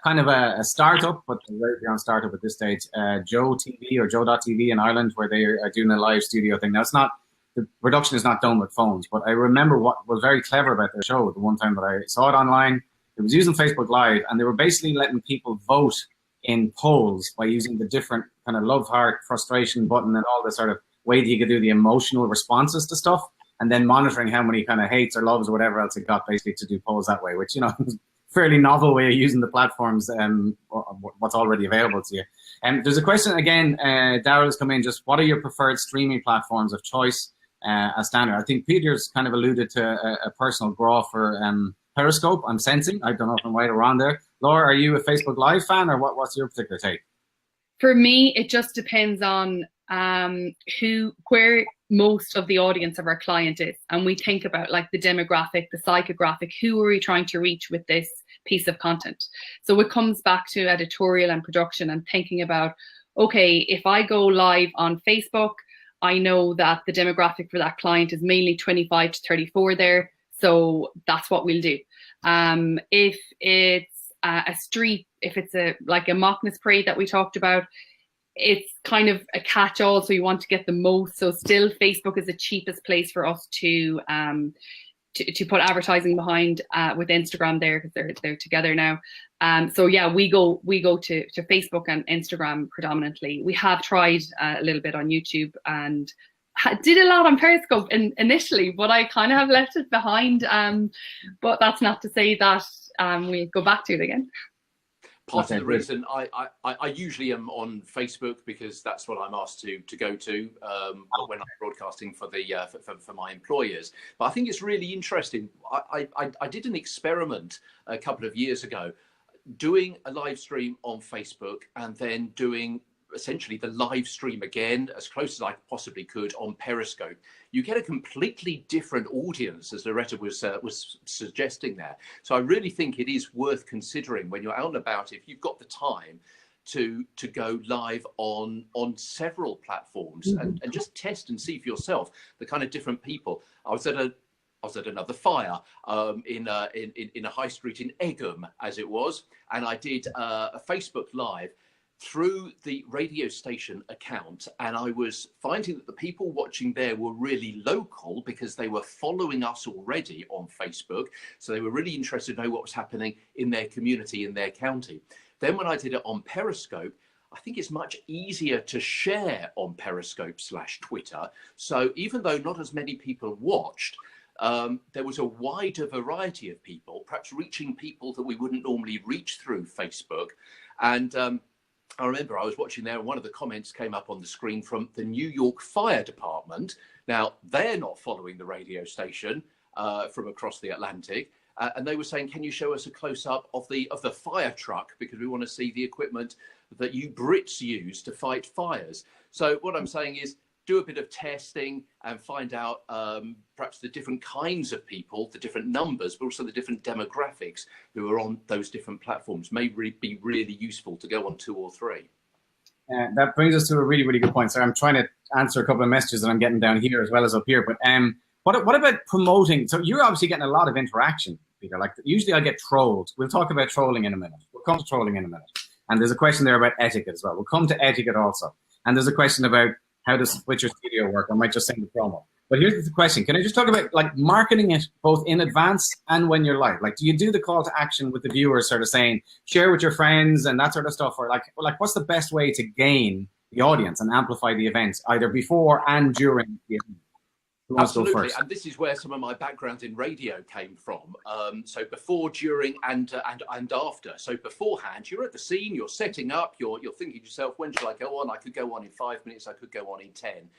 kind of a startup, but very beyond startup at this stage, Joe TV or Joe.tv in Ireland, where they are doing a live studio thing. Now it's not, the production is not done with phones, but I remember what was very clever about their show the one time that I saw it online. It was using Facebook Live, and they were basically letting people vote in polls by using the different kind of love, heart, frustration button and all the sort of way that you could do the emotional responses to stuff, and then monitoring how many kind of hates or loves or whatever else it got basically to do polls that way, which, you know, is a fairly novel way of using the platforms, what's already available to you. There's a question again, Darryl has come in, just what are your preferred streaming platforms of choice as standard? I think Peter's kind of alluded to a personal draw for Periscope, I'm sensing. I don't know if I'm right or wrong there. Laura, are you a Facebook Live fan, or what's your particular take? For me, it just depends on where most of the audience of our client is, and we think about like the demographic, the psychographic, who are we trying to reach with this piece of content. So it comes back to editorial and production and thinking about, okay, if I go live on Facebook, I know that the demographic for that client is mainly 25 to 34 there, so that's what we'll do. If it's a street, if it's like a Mockness parade that we talked about, it's kind of a catch-all, so you want to get the most. So still, Facebook is the cheapest place for us to put advertising behind with Instagram there, because they're together now. So yeah, we go to Facebook and Instagram predominantly. We have tried a little bit on YouTube and did a lot on Periscope initially, but I kind of have left it behind. But that's not to say that we'll go back to it again. Part of the reason I usually am on Facebook because that's what I'm asked to go to when I'm broadcasting for my employers. But I think it's really interesting. I did an experiment a couple of years ago, doing a live stream on Facebook and then doing essentially the live stream again as close as I possibly could on Periscope. You get a completely different audience, as Loretta was suggesting there. So I really think it is worth considering when you're out and about, if you've got the time to go live on several platforms and just test and see for yourself the kind of different people. I was at another fire in a high street in Egham, as it was, and I did a Facebook Live through the radio station account, and I was finding that the people watching there were really local because they were following us already on Facebook, so they were really interested to know what was happening in their community, in their county. Then when I did it on Periscope, I think it's much easier to share on Periscope/Twitter, so even though not as many people watched, there was a wider variety of people, perhaps reaching people that we wouldn't normally reach through Facebook. And I remember I was watching there, and one of the comments came up on the screen from the New York Fire Department. Now, they're not following the radio station from across the Atlantic, and they were saying, can you show us a close-up of the fire truck, because we want to see the equipment that you Brits use to fight fires. So what I'm saying is, do a bit of testing and find out perhaps the different kinds of people, the different numbers, but also the different demographics who are on those different platforms. May be really useful to go on 2 or 3. That brings us to a really, really good point. So I'm trying to answer a couple of messages that I'm getting down here as well as up here. But what about promoting? So you're obviously getting a lot of interaction, Peter. Like usually I get trolled. We'll talk about trolling in a minute. We'll come to trolling in a minute. And there's a question there about etiquette as well. We'll come to etiquette also. And there's a question about how does Switcher Studio work? I might just send the promo. But here's the question. Can I just talk about like marketing it both in advance and when you're live? Like, do you do the call to action with the viewers sort of saying, share with your friends and that sort of stuff? Or like what's the best way to gain the audience and amplify the event either before and during the event? Who wants to go Absolutely, first? and this is where some of my background in radio came from. So before, during, and after. So beforehand, you're at the scene, you're setting up, you're thinking to yourself, when shall I go on? I could go on in 5 minutes, I could go on in 10.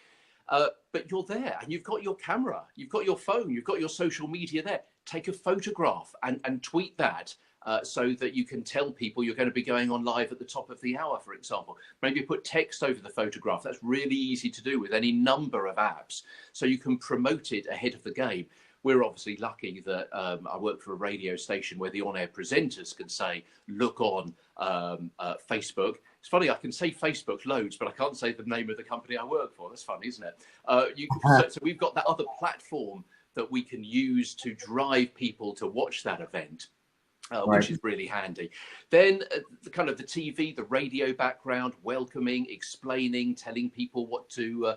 But you're there, and you've got your camera, you've got your phone, you've got your social media there. Take a photograph and tweet that. So that you can tell people you're going to be going on live at the top of the hour, for example. Maybe put text over the photograph. That's really easy to do with any number of apps. So you can promote it ahead of the game. We're obviously lucky that I work for a radio station where the on-air presenters can say, look on Facebook. It's funny, I can say Facebook loads, but I can't say the name of the company I work for. That's funny, isn't it? So we've got that other platform that we can use to drive people to watch that event. Which is really handy. Then the kind of the TV, the radio background, welcoming, explaining, telling people what to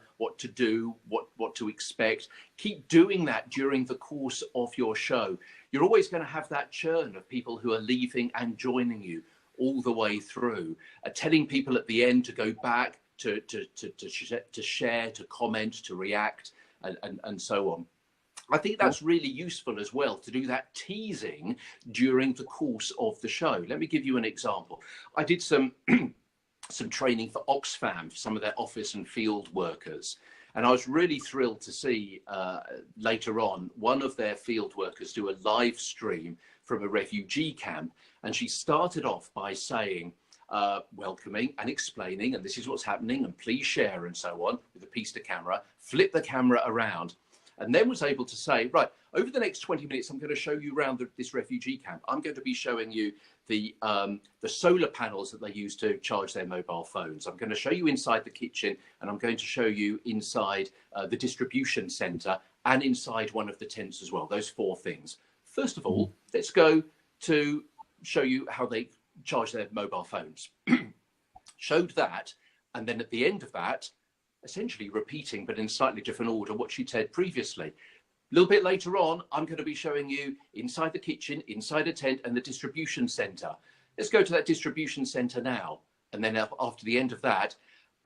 do, what to expect. Keep doing that during the course of your show. You're always going to have that churn of people who are leaving and joining you all the way through. Telling people at the end to go back, to share, to comment, to react, and so on. I think that's really useful as well, to do that teasing during the course of the show. Let me give you an example. I did some training for Oxfam, for some of their office and field workers. And I was really thrilled to see later on one of their field workers do a live stream from a refugee camp. And she started off by saying, welcoming and explaining, and this is what's happening, and please share, and so on, with a piece to camera, flip the camera around. And then was able to say, right, over the next 20 minutes, I'm going to show you around this refugee camp. I'm going to be showing you the solar panels that they use to charge their mobile phones. I'm going to show you inside the kitchen, and I'm going to show you inside the distribution center and inside one of the tents as well. Those 4 things. First of all, let's go to show you how they charge their mobile phones. Showed that, and then at the end of that, essentially repeating, but in slightly different order, what she said previously. A little bit later on, I'm going to be showing you inside the kitchen, inside a tent, and the distribution center. Let's go to that distribution center now. And then after the end of that,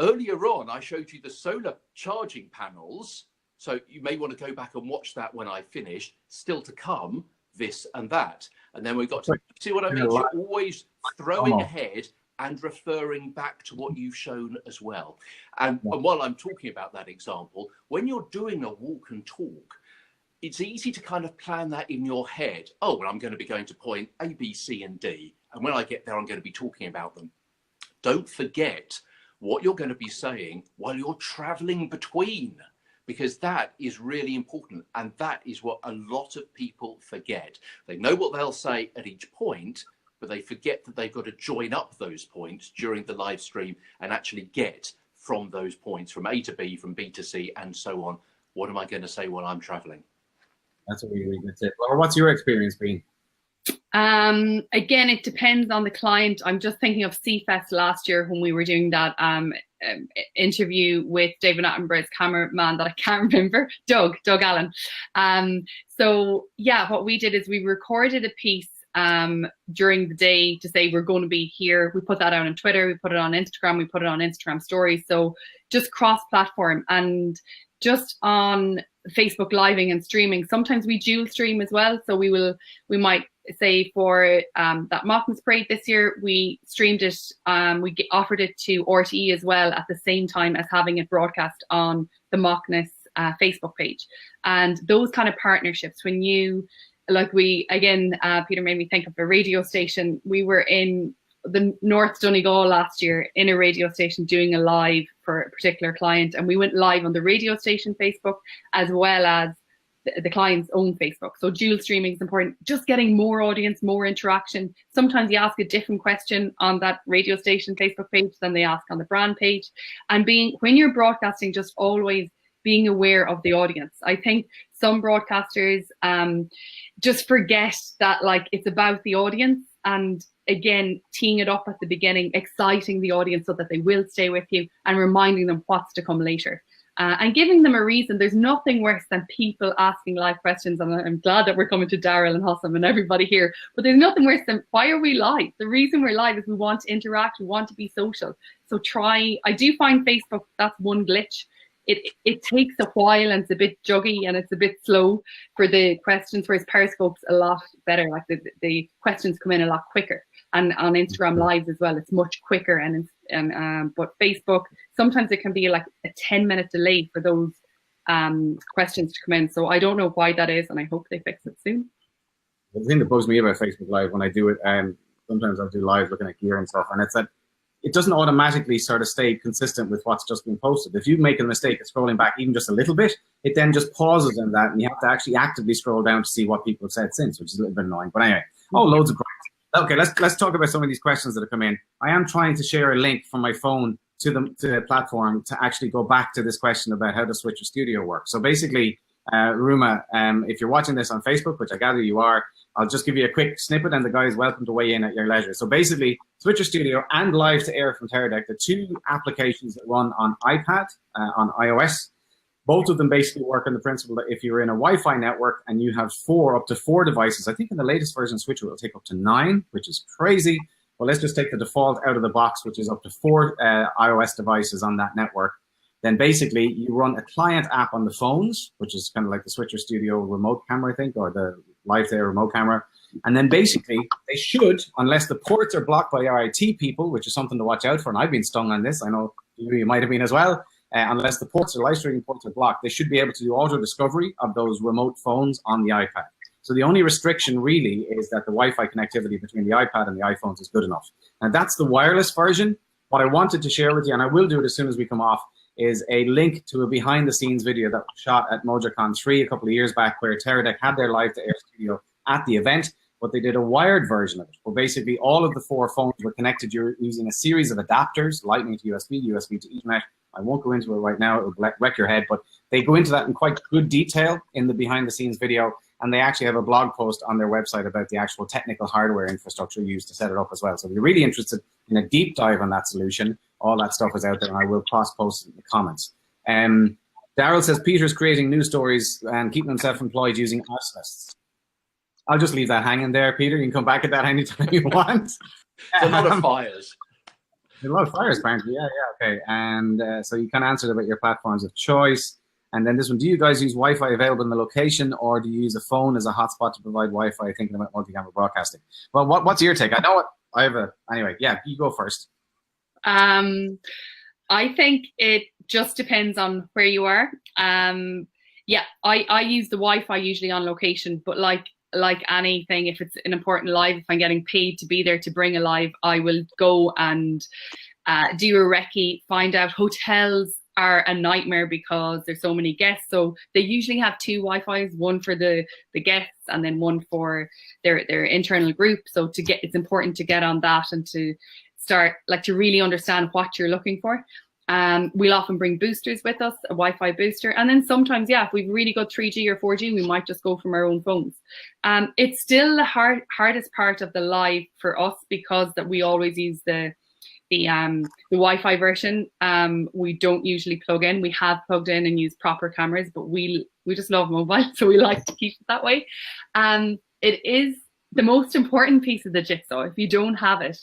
earlier on, I showed you the solar charging panels. So you may want to go back and watch that when I finish. Still to come, this and that. And then we've got to see what I mean. You're always throwing ahead and referring back to what you've shown as well. And while I'm talking about that example, when you're doing a walk and talk, it's easy to kind of plan that in your head. Oh, well, I'm going to be going to point A, B, C, and D. And when I get there, I'm going to be talking about them. Don't forget what you're going to be saying while you're traveling between, because that is really important. And that is what a lot of people forget. They know what they'll say at each point, but they forget that they've got to join up those points during the live stream and actually get from those points, from A to B, from B to C, and so on. What am I going to say while I'm traveling? That's a really good tip. Laura, what's your experience been? Again, it depends on the client. I'm just thinking of CFest last year when we were doing that interview with David Attenborough's cameraman that I can't remember, Doug Allen. So yeah, what we did is we recorded a piece during the day to say we're going to be here. We put that out on Twitter, we put it on Instagram, we put it on Instagram stories. So just cross-platform, and just on Facebook living and streaming. Sometimes we dual stream as well. So we might say for that Mockness Parade this year, we streamed it, we offered it to RTE as well at the same time as having it broadcast on the Mockness Facebook page. And those kind of partnerships, when you, like Peter made me think of a radio station. We were in the North Donegal last year in a radio station doing a live for a particular client, and we went live on the radio station Facebook as well as the client's own Facebook. So dual streaming is important. Just getting more audience, more interaction. Sometimes you ask a different question on that radio station Facebook page than they ask on the brand page. And when you're broadcasting, just always being aware of the audience. I think some broadcasters just forget that, like, it's about the audience, and again, teeing it up at the beginning, exciting the audience so that they will stay with you, and reminding them what's to come later. And giving them a reason. There's nothing worse than people asking live questions, and I'm glad that we're coming to Daryl and Hossam and everybody here, but there's nothing worse than, why are we live? The reason we're live is we want to interact, we want to be social. So I do find Facebook, that's one glitch. It takes a while, and it's a bit juggy and it's a bit slow for the questions, whereas Periscope's a lot better. Like the questions come in a lot quicker, and on Instagram Lives as well, it's much quicker. But Facebook, sometimes it can be like a 10-minute delay for those questions to come in. So I don't know why that is, and I hope they fix it soon. The thing that bugs me about Facebook Live when I do it, sometimes I'll do live looking at gear and stuff, and it's that it doesn't automatically sort of stay consistent with what's just been posted. If you make a mistake of scrolling back even just a little bit, it then just pauses in that, and you have to actually actively scroll down to see what people have said since, which is a little bit annoying. But anyway, loads of questions. Okay, let's talk about some of these questions that have come in. I am trying to share a link from my phone to the platform to actually go back to this question about how does Switcher Studio work. So basically, Ruma, if you're watching this on Facebook, which I gather you are, I'll just give you a quick snippet, and the guys welcome to weigh in at your leisure. So basically, Switcher Studio and Live to Air from Teradek, the two applications that run on iPad, on iOS. Both of them basically work on the principle that if you're in a Wi-Fi network and you have up to four devices, I think in the latest version of Switcher it will take up to 9, which is crazy. Well, let's just take the default out of the box, which is up to 4 iOS devices on that network. Then basically you run a client app on the phones, which is kind of like the Switcher Studio remote camera, I think, or the Live to Air remote camera. And then basically they should, unless the ports are blocked by RIT people, which is something to watch out for, and I've been stung on this, I know you might have been as well, unless the ports or live streaming ports are blocked, they should be able to do auto discovery of those remote phones on the iPad. So the only restriction really is that the Wi-Fi connectivity between the iPad and the iPhones is good enough. And that's the wireless version. What I wanted to share with you, and I will do it as soon as we come off, is a link to a behind-the-scenes video that was shot at MojoCon 3 a couple of years back, where Teradek had their Live to Air studio at the event, but they did a wired version of it, where basically all of the 4 phones were connected using a series of adapters, Lightning to USB, USB to Ethernet. I won't go into it right now, it will wreck your head, but they go into that in quite good detail in the behind-the-scenes video, and they actually have a blog post on their website about the actual technical hardware infrastructure used to set it up as well. So if you're really interested in a deep dive on that solution, all that stuff is out there, and I will cross-post it in the comments. Daryl says Peter's creating news stories and keeping himself employed using arsonists. I'll just leave that hanging there, Peter. You can come back at that anytime you want. There's a lot of fires. There's a lot of fires, apparently. Yeah, okay. And so you can answer about your platforms of choice. And then this one, do you guys use Wi-Fi available in the location, or do you use a phone as a hotspot to provide Wi-Fi, thinking about multi-camera broadcasting? Well, what's your take? I know what I have anyway, yeah, you go first. I think it just depends on where you are. Yeah, I use the Wi-Fi usually on location, but like anything, if it's an important live, if I'm getting paid to be there to bring a live, I will go and do a recce, find out. Hotels are a nightmare because there's so many guests, so they usually have 2 Wi-Fis, one for the guests and then one for their internal group. So it's important to get on that and to start to really understand what you're looking for. We'll often bring boosters with us, a Wi-Fi booster, and then sometimes, yeah, if we've really got 3G or 4G, we might just go from our own phones. It's still the hardest part of the live for us, because that we always use the Wi-Fi version. We don't usually plug in. We have plugged in and used proper cameras, but we just love mobile, so we like to keep it that way. It is the most important piece of the jigsaw. If you don't have it,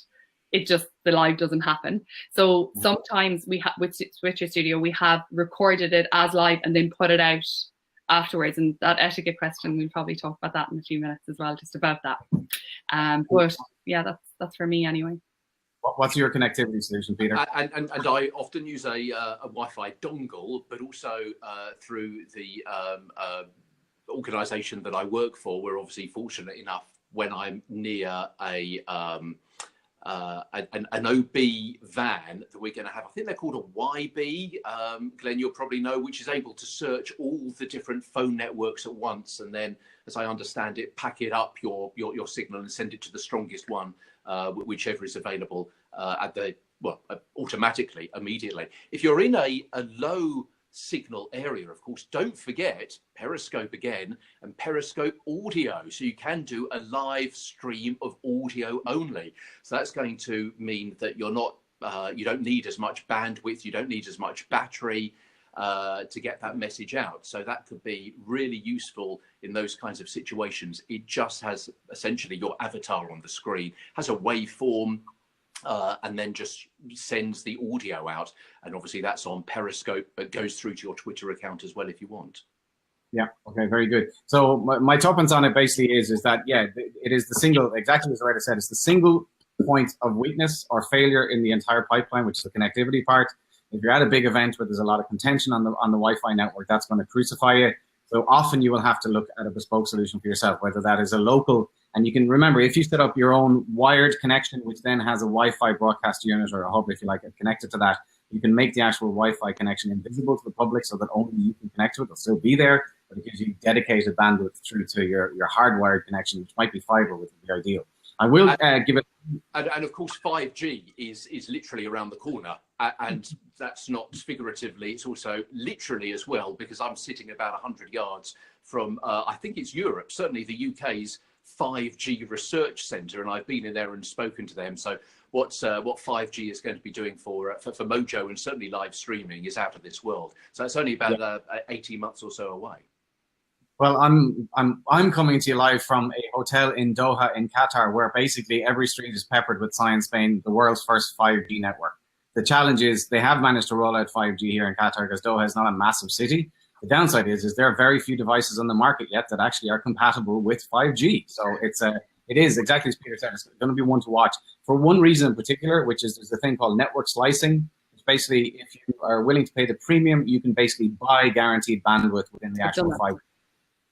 the live doesn't happen. So sometimes with Switcher Studio, we have recorded it as live and then put it out afterwards. And that etiquette question, we'll probably talk about that in a few minutes as well, just about that. But yeah, that's for me anyway. What's your connectivity solution, Peter? And I often use a Wi-Fi dongle, but also through the organisation that I work for, we're obviously fortunate enough when I'm near an OB van that we're going to have. I think they're called a YB, Glenn, you'll probably know, which is able to search all the different phone networks at once, and then, as I understand it, pack it up your signal and send it to the strongest one, whichever is available automatically, immediately. If you're in a low signal area, of course, don't forget Periscope again, and Periscope audio, so you can do a live stream of audio only. So that's going to mean that you're not you don't need as much bandwidth, you don't need as much battery to get that message out. So that could be really useful in those kinds of situations. It just has essentially your avatar on the screen, has a waveform, and then just sends the audio out. And obviously that's on Periscope, but goes through to your Twitter account as well if you want. Yeah, okay, very good. So my tuppence on it basically is that, yeah, it is the single, exactly as Loretta said, it's the single point of weakness or failure in the entire pipeline, which is the connectivity part. If you're at a big event where there's a lot of contention on the Wi-Fi network, that's going to crucify you. So often you will have to look at a bespoke solution for yourself, whether that is a local. And you can remember, if you set up your own wired connection, which then has a Wi-Fi broadcast unit or a hub, if you like, connected to that, you can make the actual Wi-Fi connection invisible to the public so that only you can connect to it. It'll still be there, but it gives you dedicated bandwidth through to your hardwired connection, which might be fiber, which would be ideal. I will give it. And of course, 5G is literally around the corner. And that's not figuratively, it's also literally as well, because I'm sitting about 100 yards from, I think it's Europe, certainly the UK's 5G research centre, and I've been in there and spoken to them. So what 5G is going to be doing for MOJO and certainly live streaming is out of this world. So it's only about 18 months or so away. Well, I'm coming to you live from a hotel in Doha in Qatar, where basically every street is peppered with Science Spain, the world's first 5G network. The challenge is they have managed to roll out 5G here in Qatar because Doha is not a massive city. The downside is there are very few devices on the market yet that actually are compatible with 5G. So it is exactly as Peter said, it's going to be one to watch for one reason in particular, which is there's a thing called network slicing. It's basically, if you are willing to pay the premium, you can basically buy guaranteed bandwidth within the actual 5G.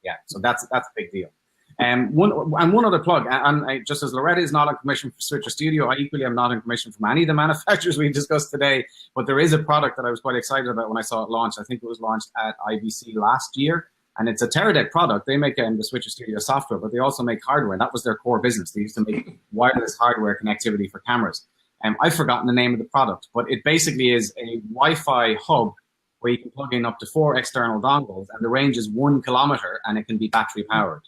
Yeah, so that's a big deal. One other plug, and just as Loretta is not on commission for Switcher Studio, I equally am not on commission from any of the manufacturers we discussed today, but there is a product that I was quite excited about when I saw it launch. I think it was launched at IBC last year, and it's a Teradek product. They make the Switcher Studio software, but they also make hardware, and that was their core business. They used to make wireless hardware connectivity for cameras. I've forgotten the name of the product, but it basically is a Wi-Fi hub where you can plug in up to 4 external dongles, and the range is 1 kilometer, and it can be battery powered.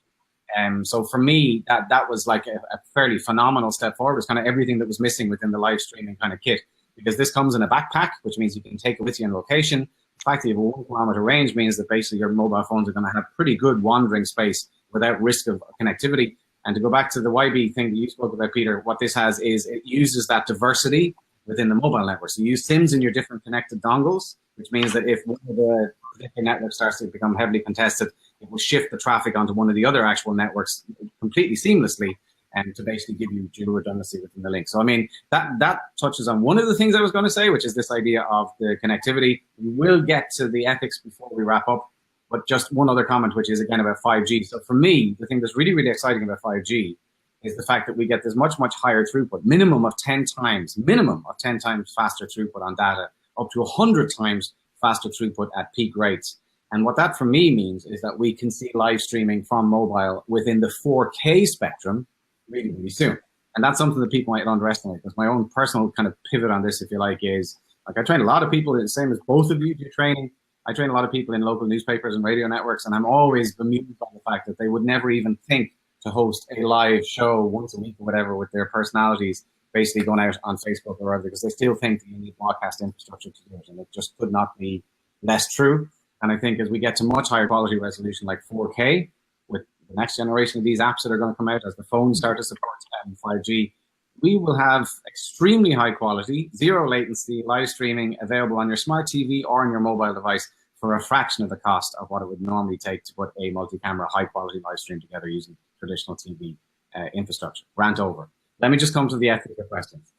So for me, that was like a fairly phenomenal step forward. It was kind of everything that was missing within the live streaming kind of kit, because this comes in a backpack, which means you can take it with you on location. The fact that you have a 1 kilometer range means that basically your mobile phones are going to have pretty good wandering space without risk of connectivity. And to go back to the YB thing that you spoke about, Peter, what this has is it uses that diversity within the mobile network. So you use SIMs in your different connected dongles, which means that if one of the particular network starts to become heavily contested, it will shift the traffic onto one of the other actual networks completely seamlessly, and to basically give you dual redundancy within the link. So I mean, that touches on one of the things I was going to say, which is this idea of the connectivity. We will get to the ethics before we wrap up, but just one other comment, which is again about 5G. So for me, the thing that's really, really exciting about 5G is the fact that we get this much, much higher throughput, minimum of 10 times faster throughput on data, up to 100 times faster throughput at peak rates. And what that for me means is that we can see live streaming from mobile within the 4K spectrum really, really soon. And that's something that people might underestimate, because my own personal kind of pivot on this, if you like, is like I train a lot of people, the same as both of you do training. I train a lot of people in local newspapers and radio networks, and I'm always bemused by the fact that they would never even think to host a live show once a week or whatever with their personalities basically going out on Facebook or whatever, because they still think that you need broadcast infrastructure to do it, and it just could not be less true. And I think as we get to much higher quality resolution like 4K, with the next generation of these apps that are going to come out as the phones start to support 5G, we will have extremely high quality, zero latency live streaming available on your smart TV or on your mobile device for a fraction of the cost of what it would normally take to put a multi-camera high quality live stream together using traditional TV infrastructure. Rant over. Let me just come to the ethical questions.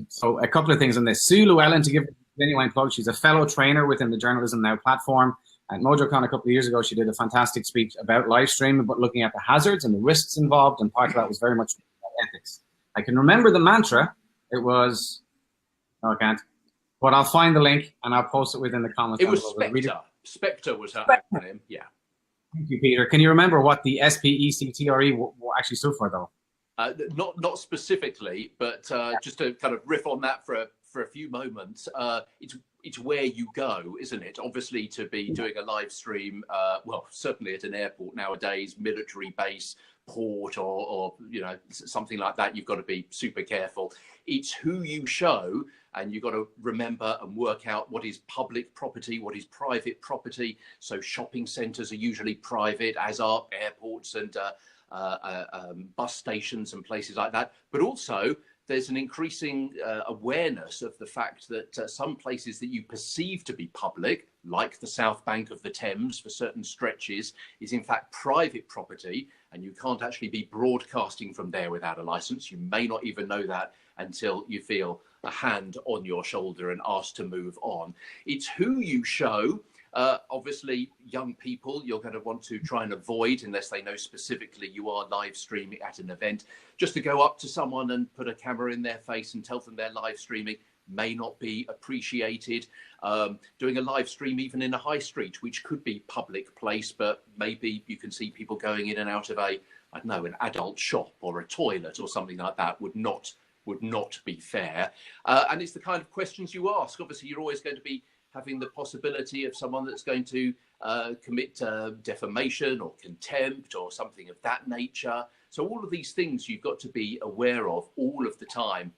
So a couple of things on this. Sue Llewellyn, to give a genuine plug, she's a fellow trainer within the Journalism Now platform. At MojoCon a couple of years ago, she did a fantastic speech about live streaming, but looking at the hazards and the risks involved, and part of that was very much about ethics. I can remember the mantra. It was, no, I can't, but I'll find the link and I'll post it within the comments. It was Spectre. Spectre was her acronym, yeah. Thank you, Peter. Can you remember what the SPECTRE actually stood for, though? Not specifically, but just to kind of riff on that for a few moments, it's where you go, isn't it? Obviously, to be doing a live stream, well, certainly at an airport nowadays, military base, port, or you know, something like that, you've got to be super careful. It's who you show, and you've got to remember and work out what is public property, what is private property. So shopping centres are usually private, as are airports and bus stations and places like that. But also, there's an increasing awareness of the fact that some places that you perceive to be public, like the south bank of the Thames for certain stretches, is in fact private property, and you can't actually be broadcasting from there without a license. You may not even know that until you feel a hand on your shoulder and asked to move on. It's who you show. Obviously, young people, you're going to want to try and avoid, unless they know specifically you are live streaming at an event, just to go up to someone and put a camera in their face and tell them they're live streaming may not be appreciated. Doing a live stream even in a high street, which could be public place, but maybe you can see people going in and out of a, I don't know, an adult shop or a toilet or something like that, would not be fair. And it's the kind of questions you ask. Obviously, you're always going to be having the possibility of someone that's going to commit defamation or contempt or something of that nature. So all of these things you've got to be aware of all of the time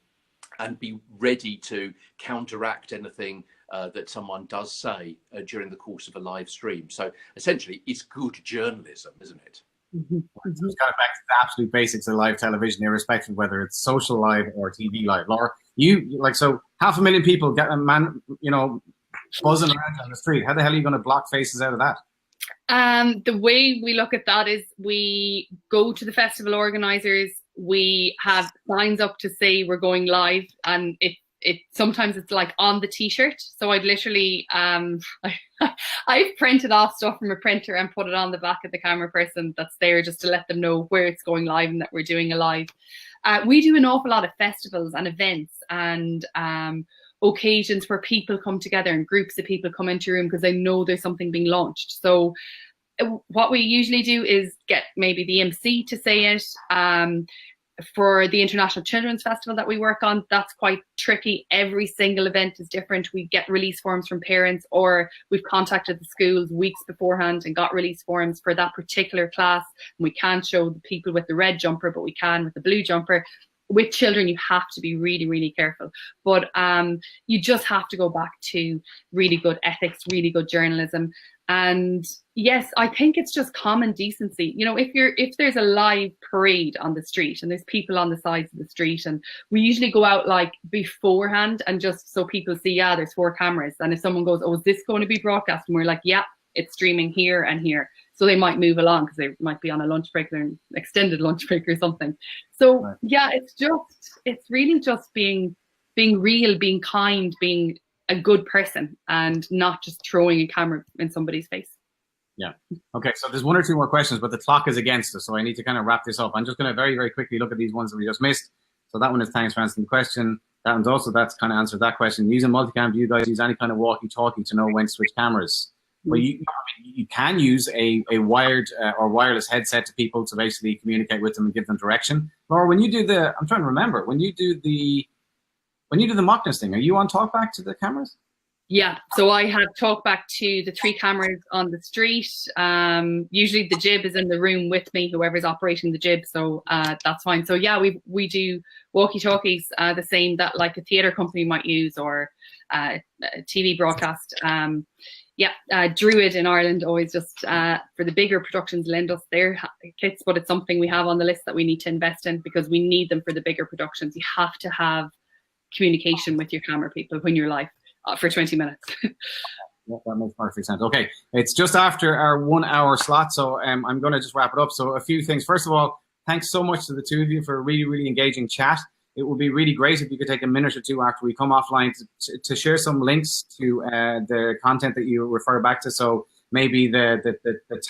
and be ready to counteract anything that someone does say during the course of a live stream. So essentially, it's good journalism, isn't it? Mm-hmm. So it's kind of back to the absolute basics of live television, irrespective of whether it's social live or TV live. Laura, you like, so 500,000 people get a man, you know, buzzing around on the street. How the hell are you going to block faces out of that? The way we look at that is we go to the festival organisers, we have signs up to say we're going live, and it sometimes it's like on the t-shirt. So I'd literally I've printed off stuff from a printer and put it on the back of the camera person that's there, just to let them know where it's going live and that we're doing a live. We do an awful lot of festivals and events and occasions where people come together and groups of people come into a room because they know there's something being launched. So what we usually do is get maybe the MC to say it. For the International Children's Festival that we work on, that's quite tricky. Every single event is different. We get release forms from parents, or we've contacted the schools weeks beforehand and got release forms for that particular class. And we can't show the people with the red jumper, but we can with the blue jumper. With children, you have to be really, really careful. But you just have to go back to really good ethics, really good journalism. And yes, I think it's just common decency. You know, if there's a live parade on the street and there's people on the sides of the street, and we usually go out like beforehand and just so people see, yeah, there's 4 cameras. And if someone goes, oh, is this going to be broadcast? And we're like, yeah, it's streaming here and here. So they might move along because they might be on a lunch break, or an extended lunch break or something. So right. Yeah, it's really just being real, being kind, being a good person, and not just throwing a camera in somebody's face. Yeah. Okay, so there's 1 or 2 more questions, but the clock is against us, so I need to kind of wrap this up. I'm just going to very, very quickly look at these ones that we just missed. So that one is thanks for answering the question. That one's also, that's kind of answered that question. Using multicam, do you guys use any kind of walkie-talkie to know when to switch cameras? Well, you can use a wired or wireless headset to people to basically communicate with them and give them direction. Laura, when you do the, I'm trying to remember, when you do the mockness thing, are you on talkback to the cameras? Yeah, so I have talkback to the 3 cameras on the street. Usually the jib is in the room with me, whoever's operating the jib, so that's fine. So yeah, we do walkie-talkies, the same that like a theatre company might use, or a TV broadcast. Druid in Ireland always just, for the bigger productions, lend us their kits, but it's something we have on the list that we need to invest in, because we need them for the bigger productions. You have to have communication with your camera people when you're live for 20 minutes. Yeah, that makes perfect sense. Okay, it's just after our 1 hour slot, so I'm going to just wrap it up. So a few things. First of all, thanks so much to the 2 of you for a really, really engaging chat. It would be really great if you could take a minute or 2 after we come offline to share some links to the content that you refer back to. So maybe the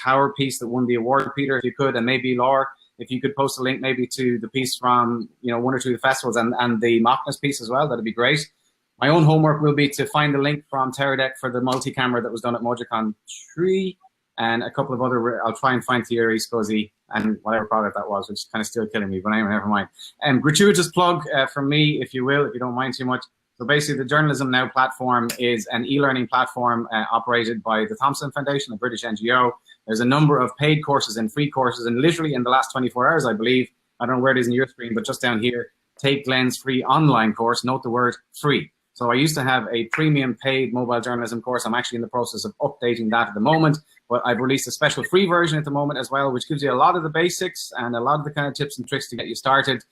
tower piece that won the award, Peter, if you could, and maybe Laura, if you could post a link maybe to the piece from 1 or 2 of the festivals, and the mockness piece as well, that'd be great. My own homework will be to find the link from Teradek for the multi-camera that was done at MOJOCon 3, and a couple of other, I'll try and find Thierry Scosi and whatever product that was, which is kind of still killing me, but anyway, never mind. Gratuitous plug from me, if you will, if you don't mind too much. So basically, the Journalism Now platform is an e-learning platform operated by the Thomson Foundation, a British NGO. There's a number of paid courses and free courses, and literally in the last 24 hours, I believe, I don't know where it is in your screen, but just down here, take Glen's free online course, note the word free. So I used to have a premium paid mobile journalism course. I'm actually in the process of updating that at the moment, but I've released a special free version at the moment as well, which gives you a lot of the basics and a lot of the kind of tips and tricks to get you started.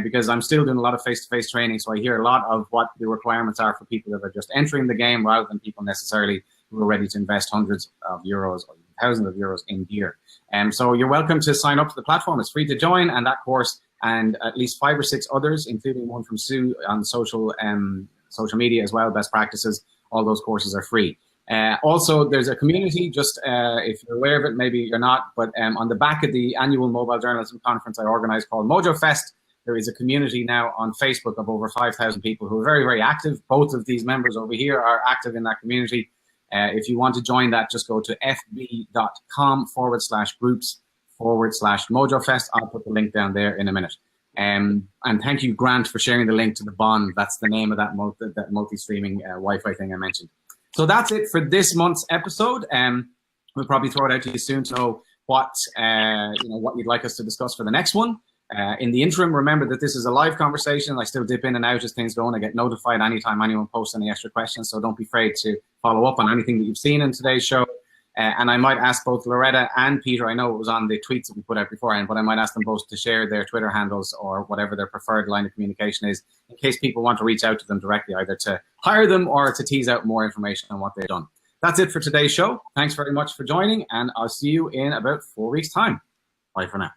Because I'm still doing a lot of face-to-face training, so I hear a lot of what the requirements are for people that are just entering the game, rather than people necessarily who are ready to invest hundreds of euros or thousands of euros in gear. So you're welcome to sign up to the platform. It's free to join, and that course and at least 5 or 6 others, including one from Sue on social media as well, best practices, all those courses are free. Also, there's a community, just if you're aware of it, maybe you're not, but on the back of the annual Mobile Journalism Conference I organized called MOJO Fest, there is a community now on Facebook of over 5,000 people who are very, very active. Both of these members over here are active in that community. If you want to join that, just go to fb.com/groups/MOJO Fest. I'll put the link down there in a minute. And thank you, Grant, for sharing the link to the Bond. That's the name of that multi-streaming Wi-Fi thing I mentioned. So that's it for this month's episode. We'll probably throw it out to you soon to know what you'd like us to discuss for the next one. In the interim, remember that this is a live conversation. I still dip in and out as things go, and I get notified anytime anyone posts any extra questions. So don't be afraid to follow up on anything that you've seen in today's show. And I might ask both Loretta and Peter, I know it was on the tweets that we put out beforehand, but I might ask them both to share their Twitter handles or whatever their preferred line of communication is, in case people want to reach out to them directly, either to hire them or to tease out more information on what they've done. That's it for today's show. Thanks very much for joining, and I'll see you in about 4 weeks' time. Bye for now.